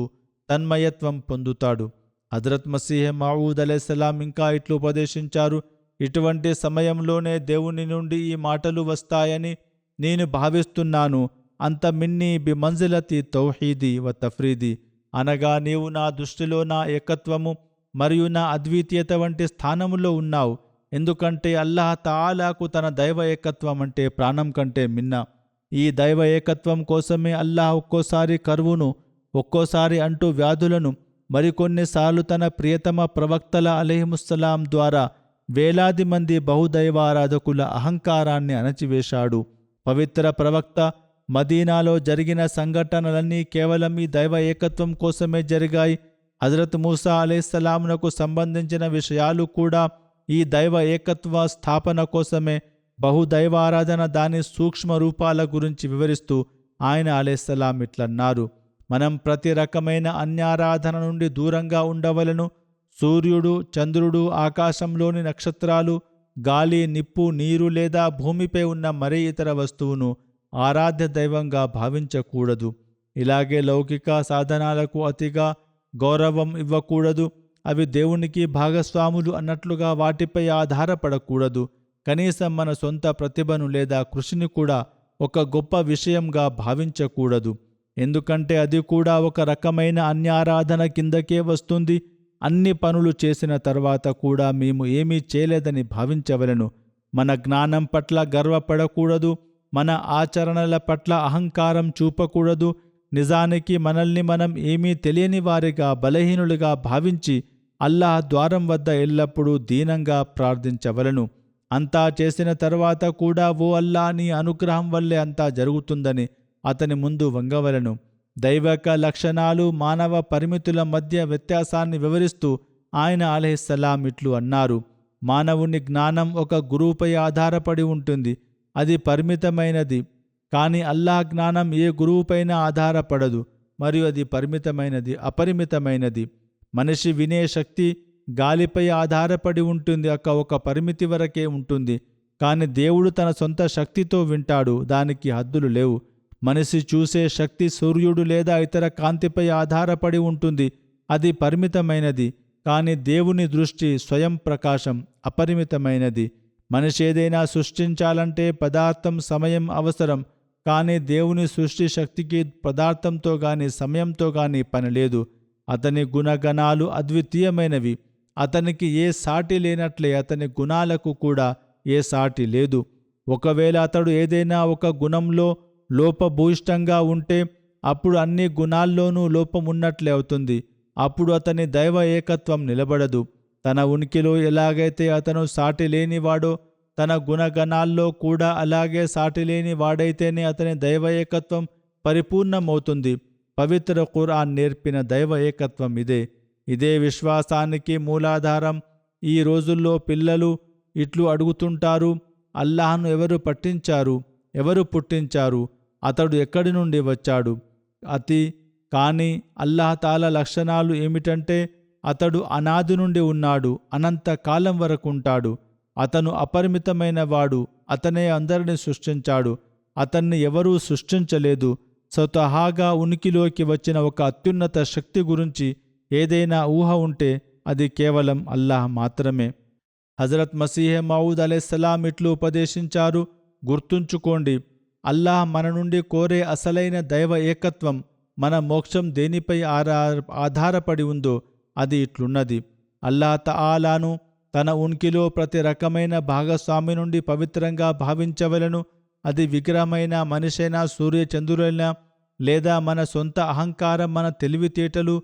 తన్మయత్వం పొందుతాడు. హజరత్ మసీహ్ మౌఊద్ అలైహిస్సలాం ఇంకా ఇట్లు ఉపదేశించారు: ఇటువంటి సమయంలోనే దేవుని నుండి ఈ మాటలు వస్తాయని నేను భావిస్తున్నాను. అంత మిన్నీ బి మంజిలతి తౌహీది వ తఫ్రీది, అనగా నీవు నా దృష్టిలో నా ఏకత్వము మరియు నా అద్వితీయత వంటి స్థానములో ఉన్నావు. ఎందుకంటే అల్లాహ్ తాలాకు తన దైవ ఏకత్వం అంటే ప్రాణం కంటే మిన్న. ఈ దైవ ఏకత్వం కోసమే అల్లాహ్ ఒక్కోసారి కరువును, ఒక్కోసారి అంటూ వ్యాధులను, మరికొన్నిసార్లు తన ప్రియతమ ప్రవక్తల అలైహిముస్సలాం ద్వారా వేలాది మంది బహుదైవారాధకుల అహంకారాన్ని అణచివేశాడు. పవిత్ర ప్రవక్త మదీనాలో జరిగిన సంఘటనలన్నీ కేవలం ఈ దైవ ఏకత్వం కోసమే జరిగాయి. హజరత్ మూసా అలైహిస్సలాంకు సంబంధించిన విషయాలు కూడా ఈ దైవ ఏకత్వ స్థాపన కోసమే. బహుదైవారాధన దాని సూక్ష్మ రూపాల గురించి వివరిస్తూ ఆయన అలైహిస్సలాం ఇట్లన్నారు: మనం ప్రతి రకమైన అన్యారాధన నుండి దూరంగా ఉండవలను. సూర్యుడు, చంద్రుడు, ఆకాశంలోని నక్షత్రాలు, గాలి, నిప్పు, నీరు లేదా భూమిపై ఉన్న మరే ఇతర వస్తువును ఆరాధ్య దైవంగా భావించకూడదు. ఇలాగే లౌకిక సాధనాలకు అతిగా గౌరవం ఇవ్వకూడదు. అవి దేవునికి భాగస్వాములు అన్నట్లుగా వాటిపై ఆధారపడకూడదు. కనీసం మన సొంత ప్రతిభను లేదా కృషిని కూడా ఒక గొప్ప విషయంగా భావించకూడదు. ఎందుకంటే అది కూడా ఒక రకమైన అన్యారాధన కిందకే వస్తుంది. అన్ని పనులు చేసిన తర్వాత కూడా మేము ఏమీ చేయలేదని భావించవలెను. మన జ్ఞానం పట్ల గర్వపడకూడదు. మన ఆచరణల పట్ల అహంకారం చూపకూడదు. నిజానికి మనల్ని మనం ఏమీ తెలియని వారిగా, బలహీనులుగా భావించి అల్లాహ్ ద్వారం వద్ద ఎల్లప్పుడూ దీనంగా ప్రార్థించవలను. అంతా చేసిన తర్వాత కూడా ఓ అల్లాహ్, నీ అనుగ్రహం వల్లే అంతా జరుగుతుందని అతని ముందు వంగవలను. దైవక లక్షణాలు, మానవ పరిమితుల మధ్య వ్యత్యాసాన్ని వివరిస్తూ ఆయన అలైహిస్సలాం ఇట్లు అన్నారు: మానవుని జ్ఞానం ఒక గురువుపై ఆధారపడి ఉంటుంది. అది పరిమితమైనది. కానీ అల్లాహ్ జ్ఞానం ఏ గురువుపైన ఆధారపడదు మరియు అది పరిమితమైనది, అపరిమితమైనది. మనిషి వినే శక్తి గాలిపై ఆధారపడి ఉంటుంది, ఒక పరిమితి వరకే ఉంటుంది. కానీ దేవుడు తన సొంత శక్తితో వింటాడు, దానికి హద్దులు లేవు. మనిషి చూసే శక్తి సూర్యుడు లేదా ఇతర కాంతిపై ఆధారపడి ఉంటుంది, అది పరిమితమైనది. కానీ దేవుని దృష్టి స్వయం ప్రకాశం అపరిమితమైనది. మనిషి ఏదైనా సృష్టించాలంటే పదార్థం, సమయం అవసరం. కానీ దేవుని సృష్టి శక్తికి పదార్థంతో గాని సమయంతో గాని పనిలేదు. అతని గుణగణాలు అద్వితీయమైనవి. అతనికి ఏ సాటి లేనట్లే అతని గుణాలకు కూడా ఏ సాటి లేదు. ఒకవేళ అతడు ఏదైనా ఒక గుణంలో లోపభూయిష్టంగా ఉంటే అప్పుడు అన్ని గుణాల్లోనూ లోపం ఉన్నట్లే అవుతుంది. అప్పుడు అతని దైవ ఏకత్వం నిలబడదు. తన ఉనికిలో ఎలాగైతే అతను సాటి లేనివాడో తన గుణగణాల్లో కూడా అలాగే సాటిలేని వాడైతేనే అతని దైవ ఏకత్వం పరిపూర్ణమవుతుంది. పవిత్ర ఖురాన్ నేర్పిన దైవ ఏకత్వం ఇదే విశ్వాసానికి మూలాధారం. ఈ రోజుల్లో పిల్లలు ఇట్లు అడుగుతుంటారు: అల్లాహ్ను ఎవరు పట్టించారు, ఎవరు పుట్టించారు, అతడు ఎక్కడి నుండి వచ్చాడు? కానీ అల్లాహ్ తాలా లక్షణాలు ఏమిటంటే అతడు అనాది నుండి ఉన్నాడు, అనంత కాలం వరకు ఉంటాడు. అతను అపరిమితమైన వాడు, అతనే అందరిని సృష్టించాడు. అతన్ని ఎవరూ సృష్టించలేదు. స్వతహాగా ఉనికిలోకి వచ్చిన ఒక అత్యున్నత శక్తి గురించి ఏదైనా ఊహ ఉంటే అది కేవలం అల్లాహ్ మాత్రమే. హజరత్ మసీహ్ మౌఊద్ అలైహిస్సలాం ఇట్లు ఉపదేశించారు: గుర్తుంచుకోండి, అల్లాహ్ మన నుండి కోరే అసలైన దైవ ఏకత్వం, మన మోక్షం దేనిపై ఆధారపడి ఉందో అది ఇట్లున్నది: అల్లాహ్ తఆలాను తన ఉనికిలో ప్రతి రకమైన భాగస్వామి నుండి పవిత్రంగా భావించవలను. అది విగ్రహమైన, మనిషైనా, సూర్య చంద్రులైనా, లేదా మన సొంత అహంకారం, మన తెలివితేటలు,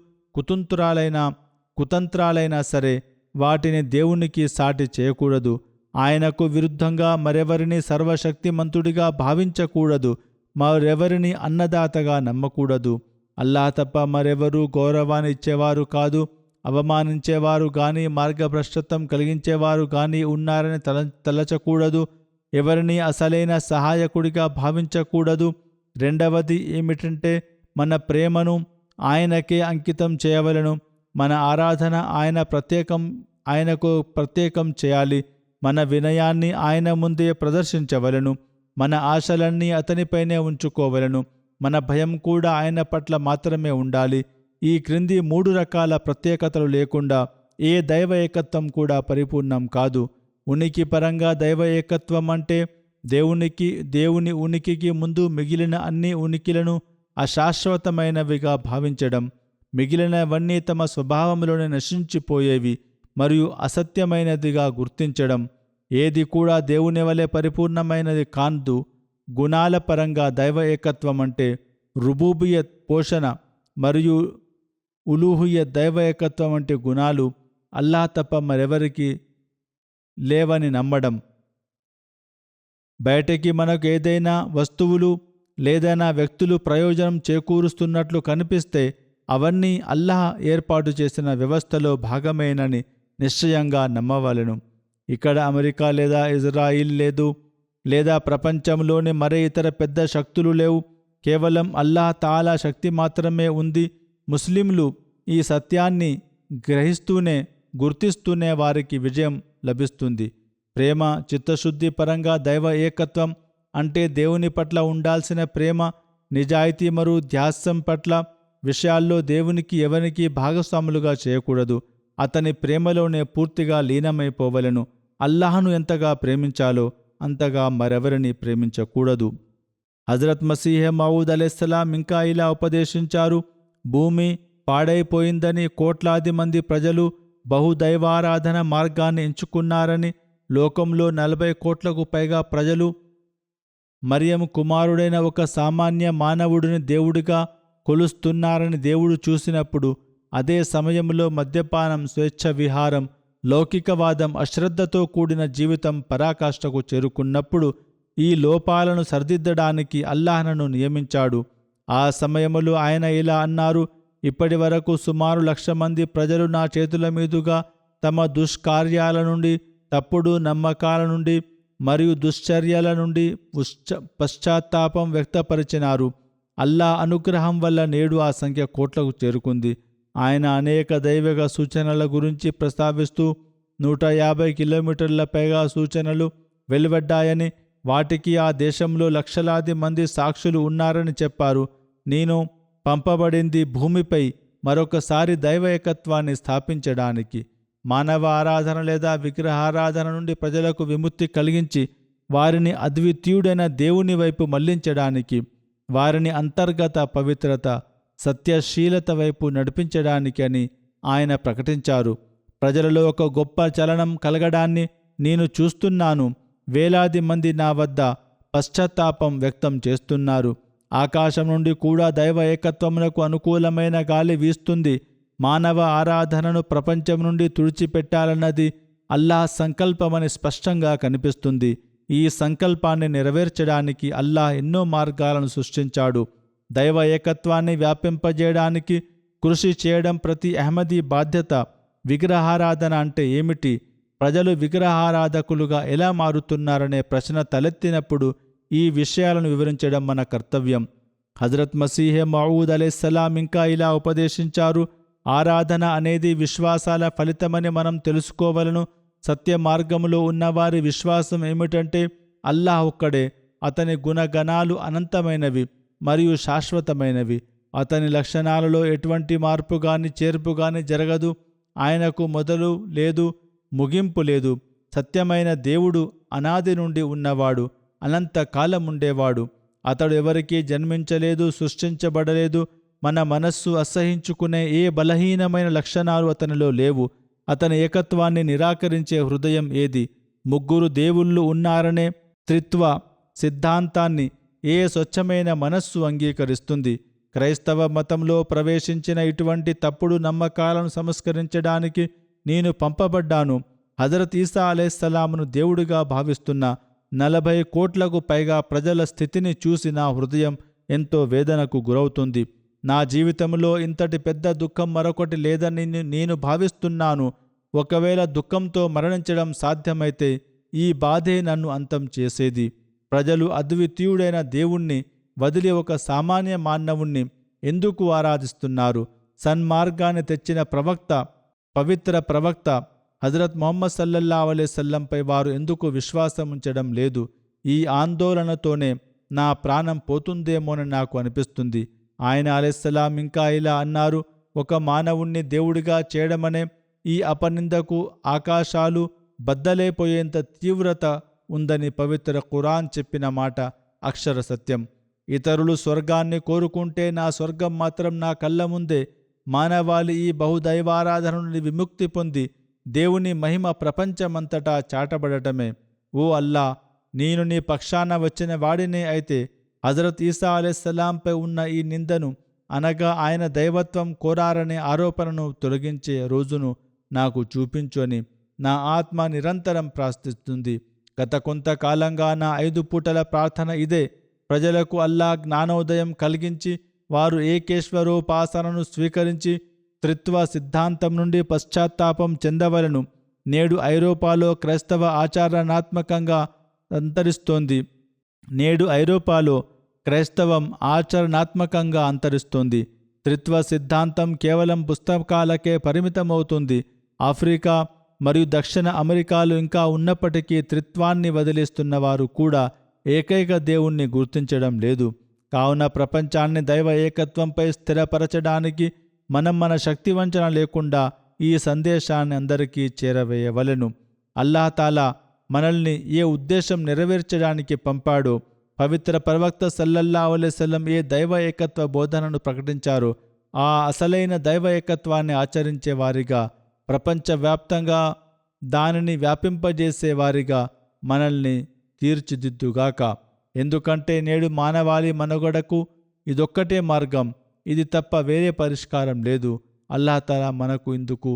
కుతంత్రాలైనా సరే వాటిని దేవునికి సాటి చేయకూడదు. ఆయనకు విరుద్ధంగా మరెవరిని సర్వశక్తిమంతుడిగా భావించకూడదు. మరెవరిని అన్నదాతగా నమ్మకూడదు. అల్లాహ్ తప్ప మరెవరూ గౌరవాన్ని ఇచ్చేవారు కాదు. అవమానించేవారు గాని, మార్గభ్రష్టత్వం కలిగించేవారు గాని ఉన్నారని తలచకూడదు. ఎవరిని అసలైన సహాయకుడిగా భావించకూడదు. రెండవది ఏమిటంటే మన ప్రేమను ఆయనకే అంకితం చేయవలెను. మన ఆరాధన ఆయనకు ప్రత్యేకం చేయాలి. మన వినయాన్ని ఆయన ముందే ప్రదర్శించవలెను. మన ఆశలన్నీ అతనిపైనే ఉంచుకోవలెను. మన భయం కూడా ఆయన పట్ల మాత్రమే ఉండాలి. ఈ క్రింది 3 రకాల ప్రత్యేకతలు లేకుండా ఏ దైవ ఏకత్వం కూడా పరిపూర్ణం కాదు. ఉనికి పరంగా దైవ ఏకత్వం అంటే దేవుని ఉనికికి ముందు మిగిలిన అన్ని ఉనికిలను అశాశ్వతమైనవిగా భావించడం, మిగిలినవన్నీ తమ స్వభావంలోనే నశించిపోయేవి మరియు అసత్యమైనదిగా గుర్తించడం. ఏది కూడా దేవుని వలె పరిపూర్ణమైనది కాదు. గుణాల పరంగా దైవ ఏకత్వం అంటే రుబూబియత్ పోషణ మరియు ఉలూహియత్ దైవ ఏకత్వం వంటి గుణాలు అల్లాహ్ తప్ప మరెవరికి లేవని నమ్మడం. బయటికి మనకు ఏదైనా వస్తువులు లేదైనా వ్యక్తులు ప్రయోజనం చేకూరుస్తున్నట్లు కనిపిస్తే అవన్నీ అల్లాహ్ ఏర్పాటు చేసిన వ్యవస్థలో భాగమేనని నిశ్చయంగా నమ్మవలెను. ఇక్కడ అమెరికా లేదా ఇజ్రాయిల్ లేదు, లేదా ప్రపంచంలోని మరే ఇతర పెద్ద శక్తులు లేవు. కేవలం అల్లాహ్ తాలా శక్తి మాత్రమే ఉంది. ముస్లింలు ఈ సత్యాన్ని గుర్తిస్తూనే వారికి విజయం లభిస్తుంది. ప్రేమ, చిత్తశుద్ధి పరంగా దైవ ఏకత్వం అంటే దేవుని పట్ల ఉండాల్సిన ప్రేమ, నిజాయితీ మరియు ధ్యాసం పట్ల విషయాల్లో దేవునికి ఎవరికి భాగస్వాములుగా చేయకూడదు. అతని ప్రేమలోనే పూర్తిగా లీనమైపోవలెను. అల్లాహ్ను ఎంతగా ప్రేమించాలో అంతగా మరెవరిని ప్రేమించకూడదు. హజరత్ మసీహ్ మౌద్ అలైహిస్సలాం ఇంకా ఇలా ఉపదేశించారు: భూమి పాడైపోయిందని, కోట్లాది మంది ప్రజలు బహుదైవారాధన మార్గాన్ని ఎంచుకున్నారని, లోకంలో 40 కోట్లకు పైగా ప్రజలు మరియం కుమారుడైన ఒక సామాన్య మానవుడిని దేవుడిగా కొలుస్తున్నారని దేవుడు చూసినప్పుడు, అదే సమయంలో మద్యపానం, స్వేచ్ఛ విహారం, లౌకికవాదం, అశ్రద్ధతో కూడిన జీవితం పరాకాష్ఠకు చేరుకున్నప్పుడు ఈ లోపాలను సరిదిద్దడానికి అల్లాహ్ను నియమించాడు. ఆ సమయంలో ఆయన ఇలా అన్నారు: ఇప్పటి వరకు సుమారు 1,00,000 మంది ప్రజలు నా చేతుల మీదుగా తమ దుష్కార్యాల నుండి, తప్పుడు నమ్మకాల నుండి మరియు దుశ్చర్యల నుండి పశ్చాత్తాపం వ్యక్తపరిచినారు. అల్లాహ్ అనుగ్రహం వల్ల నేడు ఆ సంఖ్య కోట్లకు చేరుకుంది. ఆయన అనేక దైవిక సూచనల గురించి ప్రస్తావిస్తూ 150 కిలోమీటర్ల పైగా సూచనలు వెలువడ్డాయని, వాటికి ఆ దేశంలో లక్షలాది మంది సాక్షులు ఉన్నారని చెప్పారు. నేను పంపబడింది భూమిపై మరొకసారి దైవ ఏకత్వాన్ని స్థాపించడానికి, మానవ ఆరాధన లేదా విగ్రహారాధన నుండి ప్రజలకు విముక్తి కలిగించి వారిని అద్వితీయుడైన దేవుని వైపు మళ్లించడానికి, వారిని అంతర్గత పవిత్రత, సత్యశీలత వైపు నడిపించడానికి అని ఆయన ప్రకటించారు. ప్రజలలో ఒక గొప్ప చలనం కలగడాన్ని నేను చూస్తున్నాను. వేలాది మంది నా వద్ద పశ్చాత్తాపం వ్యక్తం చేస్తున్నారు. ఆకాశం నుండి కూడా దైవ ఏకత్వమునకు అనుకూలమైన గాలి వీస్తుంది. మానవ ఆరాధనను ప్రపంచం నుండి తుడిచిపెట్టాలన్నది అల్లాహ్ సంకల్పమని స్పష్టంగా కనిపిస్తుంది. ఈ సంకల్పాన్ని నెరవేర్చడానికి అల్లాహ్ ఎన్నో మార్గాలను సృష్టించాడు. దైవ ఏకత్వాన్ని వ్యాపింపజేయడానికి కృషి చేయడం ప్రతి అహ్మదీ బాధ్యత. విగ్రహారాధన అంటే ఏమిటి? ప్రజలు విగ్రహారాధకులుగా ఎలా మారుతున్నారనే ప్రశ్న తలెత్తినప్పుడు ఈ విషయాలను వివరించడం మన కర్తవ్యం. హజరత్ మసీహ్ మౌద్ అలైహిస్సలాం ఇంకా ఇలా ఉపదేశించారు: ఆరాధన అనేది విశ్వాసాల ఫలితమని మనం తెలుసుకోవలను. సత్య మార్గములో ఉన్నవారి విశ్వాసం ఏమిటంటే అల్లాహ్ ఒక్కడే, అతని గుణగణాలు అనంతమైనవి మరియు శాశ్వతమైనవి, అతని లక్షణాలలో ఎటువంటి మార్పు గాని చేర్పు గాని జరగదు, ఆయనకు మొదలు లేదు, ముగింపు లేదు. సత్యమైన దేవుడు అనాది నుండి ఉన్నవాడు, అనంత కాలం ఉండేవాడు. అతడు ఎవరికీ జన్మించలేదు, సృష్టించబడలేదు. మన మనస్సు అసహించుకునే ఏ బలహీనమైన లక్షణాలు అతనిలో లేవు. అతని ఏకత్వాన్ని నిరాకరించే హృదయం ఏది? ముగ్గురు దేవుళ్ళు ఉన్నారనే త్రిత్వ సిద్ధాంతాన్ని ఏ స్వచ్ఛమైన మనస్సు అంగీకరిస్తుంది? క్రైస్తవ మతంలో ప్రవేశించిన ఇటువంటి తప్పుడు నమ్మకాలను సంస్కరించడానికి నేను పంపబడ్డాను. హజరత్ ఈసా అలైహిస్సలామును దేవుడిగా భావిస్తున్న 40 కోట్లకు పైగా ప్రజల స్థితిని చూసి నా హృదయం ఎంతో వేదనకు గురవుతుంది. నా జీవితంలో ఇంతటి పెద్ద దుఃఖం మరొకటి లేదని నేను భావిస్తున్నాను. ఒకవేళ దుఃఖంతో మరణించడం సాధ్యమైతే ఈ బాధే నన్ను అంతం చేసేది. ప్రజలు అద్వితీయుడైన దేవుణ్ణి వదిలి ఒక సామాన్య మానవుణ్ణి ఎందుకు ఆరాధిస్తున్నారు? సన్మార్గాన్ని తెచ్చిన ప్రవక్త, పవిత్ర ప్రవక్త హజరత్ ముహమ్మద్ సల్లల్లాహు అలైహి వసల్లంపై వారు ఎందుకు విశ్వాసం ఉంచడం లేదు? ఈ ఆందోళనతోనే నా ప్రాణం పోతుందేమోనని నాకు అనిపిస్తుంది. ఆయన అలైహిస్సలాం ఇంకా ఇలా అన్నారు: ఒక మానవుణ్ణి దేవుడిగా చేయడమనే ఈ అపనిందకు ఆకాశాలు బద్దలైపోయేంత తీవ్రత ఉందని పవిత్ర ఖురాన్ చెప్పిన మాట అక్షర సత్యం. ఇతరులు స్వర్గాన్ని కోరుకుంటే నా స్వర్గం మాత్రం నా కళ్ళ ముందే. మానవాళి ఈ బహుదైవారాధన నుండి విముక్తి పొంది దేవుని మహిమ ప్రపంచమంతటా చాటబడటమే. ఓ అల్లా, నేను నీ పక్షాన వచ్చిన వాడినే అయితే హజరత్ ఈసా అలైహిస్సలాంపై ఉన్న ఈ నిందను, అనగా ఆయన దైవత్వం కోరారనే ఆరోపణను తొలగించే రోజును నాకు చూపించు అని నా ఆత్మ నిరంతరం ప్రార్థిస్తుంది. గత కొంతకాలంగా నా 5 పూటల ప్రార్థన ఇదే. ప్రజలకు అల్లా జ్ఞానోదయం కలిగించి వారు ఏకేశ్వరోపాసనను స్వీకరించి త్రిత్వ సిద్ధాంతం నుండి పశ్చాత్తాపం చెందవలను. నేడు ఐరోపాలో క్రైస్తవ ఆచరణాత్మకంగా అంతరిస్తోంది. త్రిత్వ సిద్ధాంతం కేవలం పుస్తకాలకే పరిమితమవుతుంది. ఆఫ్రికా మరియు దక్షిణ అమెరికాలు ఇంకా ఉన్నప్పటికీ త్రిత్వాన్ని వదిలేస్తున్నవారు కూడా ఏకైక దేవుణ్ణి గుర్తించడం లేదు. కావున ప్రపంచాన్ని దైవ ఏకత్వంపై స్థిరపరచడానికి మనం మన శక్తివంచన లేకుండా ఈ సందేశాన్ని అందరికీ చేరవేయవలెను. అల్లాహ్ మనల్ని ఏ ఉద్దేశం నెరవేర్చడానికి పంపాడో, పవిత్ర ప్రవక్త సల్లల్లాహు అలైహి వసల్లం ఏ దైవ ఏకత్వ బోధనను ప్రకటించారో ఆ అసలైన దైవ ఏకత్వాన్ని ఆచరించే వారిగా, ప్రపంచవ్యాప్తంగా దానిని వ్యాపింపజేసేవారిగా మనల్ని తీర్చిదిద్దుగాక. ఎందుకంటే నేడు మానవాళి మనుగడకు ఇదొక్కటే మార్గం. ఇది తప్ప వేరే పరిష్కారం లేదు. అల్లాహ్ మనకు ఇందుకు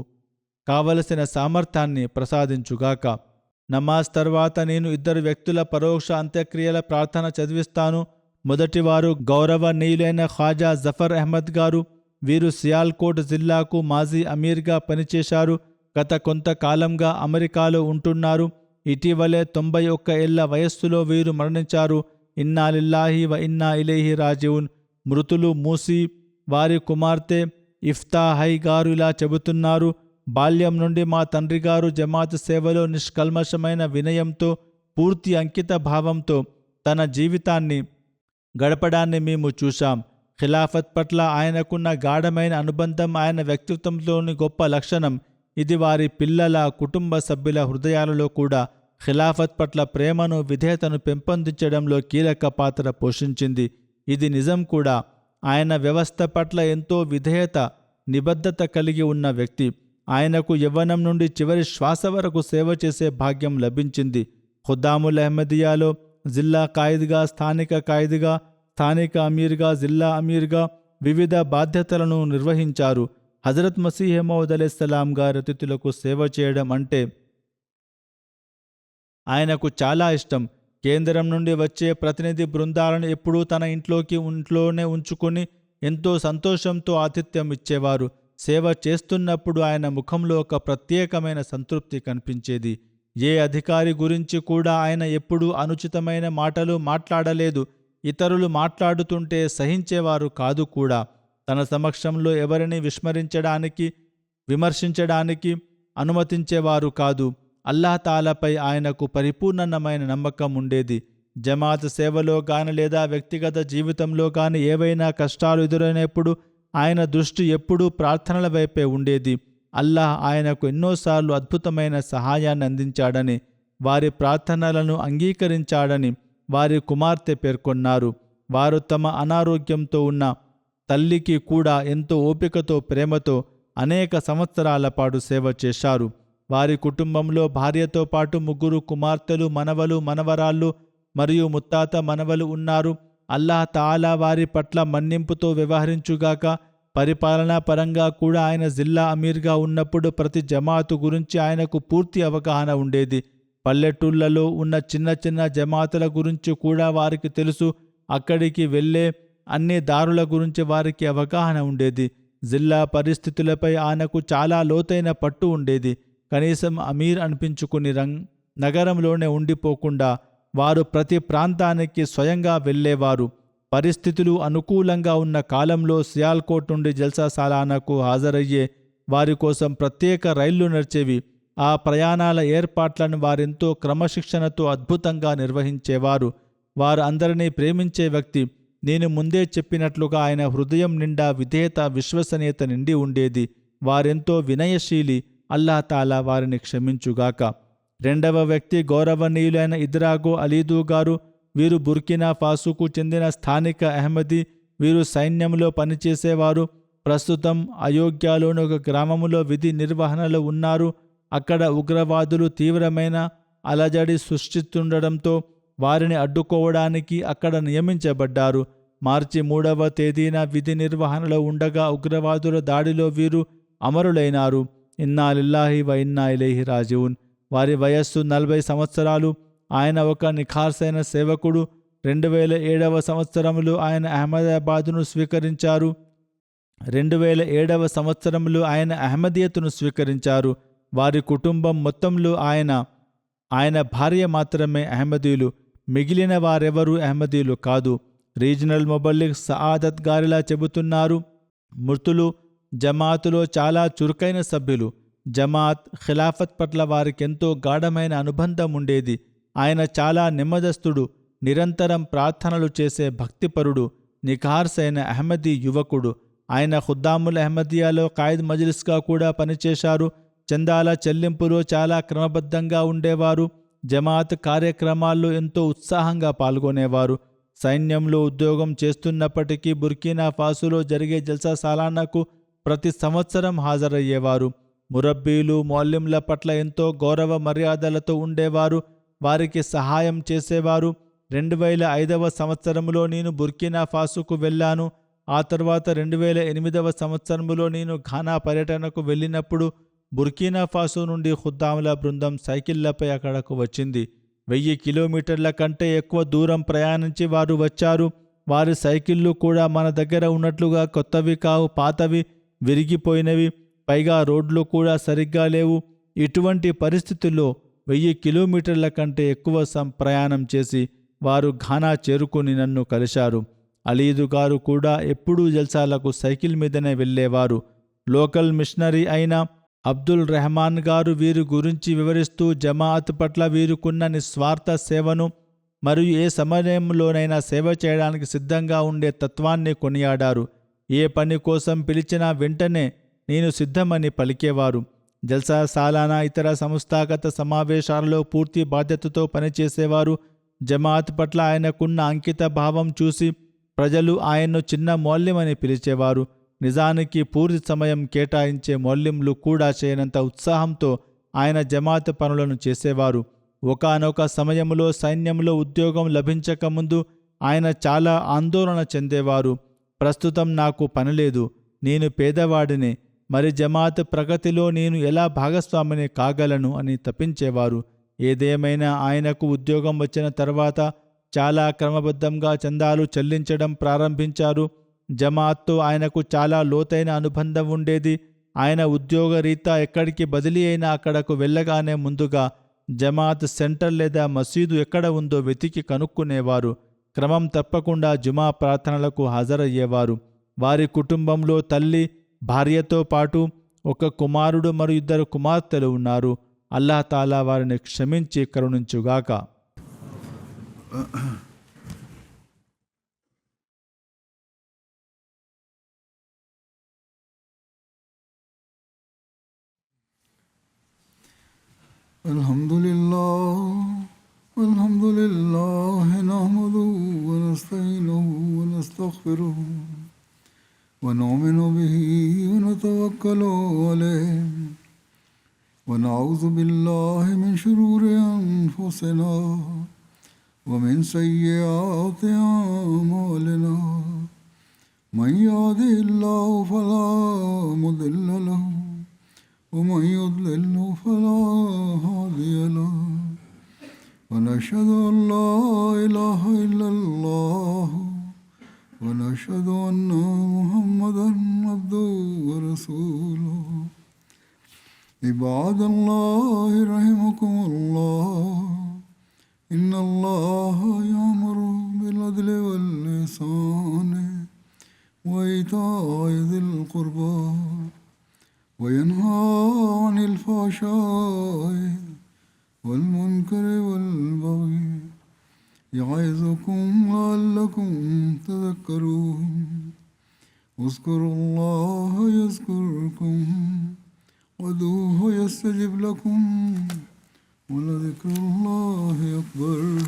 కావలసిన సామర్థ్యాన్ని ప్రసాదించుగాక. నమాజ్ తర్వాత నేను 2 వ్యక్తుల పరోక్ష అంత్యక్రియల ప్రార్థన చదివిస్తాను. మొదటివారు గౌరవనీయులైన ఖ్వాజా జఫర్ అహ్మద్ గారు. వీరు సియాల్కోట్ జిల్లాకు మాజీ అమీర్గా పనిచేశారు. గత కొంతకాలంగా అమెరికాలో ఉంటున్నారు. ఇటీవలే 91 ఏళ్ల వయస్సులో వీరు మరణించారు. ఇన్నా లిల్లాహి వ ఇన్నా ఇలైహి రాజిఊన్. మృతులు మూసి వారి కుమార్తె ఇఫ్తాహై గారు ఇలా చెబుతున్నారు: బాల్యం నుండి మా తండ్రిగారు జమాత్ సేవలో నిష్కల్మషమైన వినయంతో, పూర్తి అంకిత భావంతో తన జీవితాన్ని గడపడాన్ని మేము చూశాం. ఖిలాఫత్ పట్ల ఆయనకున్న గాఢమైన అనుబంధం ఆయన వ్యక్తిత్వంలోని గొప్ప లక్షణం. ఇది వారి పిల్లల, కుటుంబ సభ్యుల హృదయాలలో కూడా ఖిలాఫత్ పట్ల ప్రేమను, విధేయతను పెంపొందించడంలో కీలక పాత్ర పోషించింది. ఇది నిజం కూడా. ఆయన వ్యవస్థ పట్ల ఎంతో విధేయత, నిబద్ధత కలిగి ఉన్న వ్యక్తి. ఆయనకు యవ్వనం నుండి చివరి శ్వాస వరకు సేవ చేసే భాగ్యం లభించింది. ఖుద్దాముల్ అహ్మదియాలో జిల్లా ఖాయిద్గా, స్థానిక ఖాయిద్గా, స్థానిక అమీర్గా, జిల్లా అమీర్గా వివిధ బాధ్యతలను నిర్వహించారు. హజరత్ మసీహ్ మౌద్ అలైహిస్సలాం గారి అతిథులకు సేవ చేయడం అంటే ఆయనకు చాలా ఇష్టం. కేంద్రం నుండి వచ్చే ప్రతినిధి బృందాలను ఎప్పుడూ తన ఇంట్లోనే ఉంచుకొని ఎంతో సంతోషంతో ఆతిథ్యం ఇచ్చేవారు. సేవ చేస్తున్నప్పుడు ఆయన ముఖంలో ఒక ప్రత్యేకమైన సంతృప్తి కనిపించేది. ఏ అధికారి గురించి కూడా ఆయన ఎప్పుడూ అనుచితమైన మాటలు మాట్లాడలేదు. ఇతరులు మాట్లాడుతుంటే సహించేవారు కాదు కూడా. తన సమక్షంలో ఎవరిని విమర్శించడానికి అనుమతించేవారు కాదు. అల్లాహ్ తాలాపై ఆయనకు పరిపూర్ణమైన నమ్మకం ఉండేది. జమాత్ సేవలో గాని లేదా వ్యక్తిగత జీవితంలో గాని ఏవైనా కష్టాలు ఎదురైనప్పుడు ఆయన దృష్టి ఎప్పుడూ ప్రార్థనల వైపే ఉండేది. అల్లాహ్ ఆయనకు ఎన్నోసార్లు అద్భుతమైన సహాయాన్ని అందించాడని, వారి ప్రార్థనలను అంగీకరించాడని వారి కుమార్తె పేర్కొన్నారు. వారు తమ అనారోగ్యంతో ఉన్న తల్లికి కూడా ఎంతో ఓపికతో, ప్రేమతో అనేక సంవత్సరాల పాటు సేవ చేశారు. వారి కుటుంబంలో భార్యతో పాటు 3 కుమార్తెలు, మనవలు, మనవరాళ్ళు మరియు ముత్తాత మనవలు ఉన్నారు. అల్లాహ్ తాలా వారి పట్ల మన్నింపుతో వ్యవహరించుగాక. పరిపాలనా పరంగా కూడా ఆయన జిల్లా అమీర్గా ఉన్నప్పుడు ప్రతి జమాతు గురించి ఆయనకు పూర్తి అవగాహన ఉండేది. పల్లెటూళ్లలో ఉన్న చిన్న చిన్న జమాతుల గురించి కూడా వారికి తెలుసు. అక్కడికి వెళ్ళే అన్ని దారుల గురించి వారికి అవగాహన ఉండేది. జిల్లా పరిస్థితులపై ఆయనకు చాలా లోతైన పట్టు ఉండేది. కనీసం అమీర్ అనిపించుకుని నగరంలోనే ఉండిపోకుండా వారు ప్రతి ప్రాంతానికి స్వయంగా వెళ్ళేవారు. పరిస్థితులు అనుకూలంగా ఉన్న కాలంలో సియాల్కోట్ నుండి జల్సా సాలానాకు హాజరయ్యే వారి కోసం ప్రత్యేక రైళ్లు నడిచేవి. ఆ ప్రయాణాల ఏర్పాట్లను వారెంతో క్రమశిక్షణతో అద్భుతంగా నిర్వహించేవారు. వారు అందరినీ ప్రేమించే వ్యక్తి. నేను ముందే చెప్పినట్లుగా ఆయన హృదయం నిండా విధేయత, విశ్వసనీయత నిండి ఉండేది. వారెంతో వినయశీలి. అల్లాహ్ తాలా వారిని క్షమించుగాక. రెండవ వ్యక్తి గౌరవనీయులైన ఇద్రాగో అలీదు గారు. వీరు బుర్కినా ఫాసుకు చెందిన స్థానిక అహ్మదీ. వీరు సైన్యంలో పనిచేసేవారు. ప్రస్తుతం అయోగ్యలోని ఒక గ్రామంలో విధి నిర్వహణలో ఉన్నారు. అక్కడ ఉగ్రవాదులు తీవ్రమైన అలజడి సృష్టిస్తుండడంతో వారిని అడ్డుకోవడానికి అక్కడ నియమించబడ్డారు. మార్చి 3వ తేదీన విధి నిర్వహణలో ఉండగా ఉగ్రవాదుల దాడిలో వీరు అమరులైనారు. ఇన్నా లిల్లాహి వ ఇన్నా ఇలైహి రాజిఊన్. వారి వయస్సు 40 సంవత్సరాలు. ఆయన ఒక నిఖార్సైన సేవకుడు. 2007వ సంవత్సరంలో ఆయన అహ్మదాబాదును స్వీకరించారు. 2007వ సంవత్సరంలో ఆయన అహ్మదీయతును స్వీకరించారు. వారి కుటుంబం మొత్తంలో ఆయన భార్య మాత్రమే అహ్మదీలు. మిగిలిన వారెవరూ అహ్మదీలు కాదు. రీజనల్ ముబల్లిగ్ సఆదత్ గారిలా చెబుతున్నారు, మృతులు జమాతులో చాలా చురుకైన సభ్యులు. జమాత్ ఖిలాఫత్ పట్ల వారికెంతో గాఢమైన అనుబంధం ఉండేది. ఆయన చాలా నెమ్మదస్తుడు, నిరంతరం ప్రార్థనలు చేసే భక్తిపరుడు, నిఖార్సైన అహ్మదీ యువకుడు. ఆయన ఖుద్దాముల్ అహ్మదియాలో ఖాయిద్ మజ్లిస్గా కూడా పనిచేశారు. చందాల చెల్లింపులో చాలా క్రమబద్ధంగా ఉండేవారు. జమాత్ కార్యక్రమాల్లో ఎంతో ఉత్సాహంగా పాల్గొనేవారు. సైన్యంలో ఉద్యోగం చేస్తున్నప్పటికీ బుర్కినా ఫాసోలో జరిగే జల్సా సాలానాకు ప్రతి సంవత్సరం హాజరయ్యేవారు. మురబ్బీలు, ముఅల్లింల పట్ల ఎంతో గౌరవ మర్యాదలతో ఉండేవారు. వారికి సహాయం చేసేవారు. 2005వ సంవత్సరంలో నేను బుర్కినా ఫాసోకు వెళ్ళాను. ఆ తర్వాత 2008వ సంవత్సరంలో నేను ఘానా పర్యటనకు వెళ్ళినప్పుడు బుర్కినా ఫాసో నుండి ఖుద్దాముల బృందం సైకిళ్లపై అక్కడకు వచ్చింది. 1000 కిలోమీటర్ల కంటే ఎక్కువ దూరం ప్రయాణించి వారు వచ్చారు. వారి సైకిళ్ళు కూడా మన దగ్గర ఉన్నట్లుగా కొత్తవి కావు, పాతవి, విరిగిపోయినవి. పైగా రోడ్లు కూడా సరిగ్గా లేవు. ఇటువంటి పరిస్థితుల్లో 1000 కిలోమీటర్ల కంటే ఎక్కువ ప్రయాణం చేసి వారు ఘానా చేరుకుని నన్ను కలిశారు. అలీదు గారు కూడా ఎప్పుడూ జల్సాలకు సైకిల్ మీదనే వెళ్ళేవారు. లోకల్ మిషనరీ అయిన అబ్దుల్ రెహమాన్ గారు వీరి గురించి వివరిస్తూ జమాఅత్ పట్ల వీరుకున్న నిస్వార్థ సేవను మరియు ఏ సమయంలోనైనా సేవ చేయడానికి సిద్ధంగా ఉండే తత్వాన్ని కొనియాడారు. ఏ పని కోసం పిలిచినా వెంటనే నేను సిద్ధమని పలికేవారు. జల్సా సాలానా ఇతర సంస్థాగత సమావేశాలలో పూర్తి బాధ్యతతో పనిచేసేవారు. జమాఅత్ పట్ల ఆయనకున్న అంకిత భావం చూసి ప్రజలు ఆయన్ను చిన్న మౌల్యమని పిలిచేవారు. నిజానికి పూర్తి సమయం కేటాయించే మౌల్యంలు కూడా చేయనంత ఉత్సాహంతో ఆయన జమాత్ పనులను చేసేవారు. ఒకానొక సమయంలో సైన్యంలో ఉద్యోగం లభించకముందు ఆయన చాలా ఆందోళన చెందేవారు. ప్రస్తుతం నాకు పనిలేదు, నేను పేదవాడిని, మరి జమాత్ ప్రగతిలో నేను ఎలా భాగస్వామిని కాగలను అని తప్పించేవారు. ఏదేమైనా ఆయనకు ఉద్యోగం వచ్చిన తర్వాత చాలా క్రమబద్ధంగా చందాలు చెల్లించడం ప్రారంభించారు. జమాత్తో ఆయనకు చాలా లోతైన అనుబంధం ఉండేది. ఆయన ఉద్యోగరీత్యా ఎక్కడికి బదిలీ అయినా అక్కడకు వెళ్ళగానే ముందుగా జమాత్ సెంటర్ లేదా మసీదు ఎక్కడ ఉందో వెతికి కనుక్కునేవారు. క్రమం తప్పకుండా జుమా ప్రార్థనలకు హాజరయ్యేవారు. వారి కుటుంబంలో తల్లి, భార్యతో పాటు ఒక కుమారుడు మరియు 2 కుమార్తెలు ఉన్నారు. అల్లాహ్ తాలా వారిని క్షమించి కరుణించుగాక. الحمد لله نحمده ونستعينه ونستغفره ونؤمن به ونتوكل عليه ونعوذ بالله من شرور أنفسنا ومن سيئات أعمالنا من يهده الله فلا مضل له ومن يضلل فلا هادي له ونشهد أن لا إله إلا الله ونشهد أن محمدا عبده ورسوله عباد الله رحمكم الله إن الله يأمر بالعدل والإحسان وإيتاء ذي القربى وينهى عن الفحشاء والمنكر والبغي يعظكم لعلكم تذكرون اذكروا الله يذكركم وادعوه يستجب لكم ولذكر الله أكبر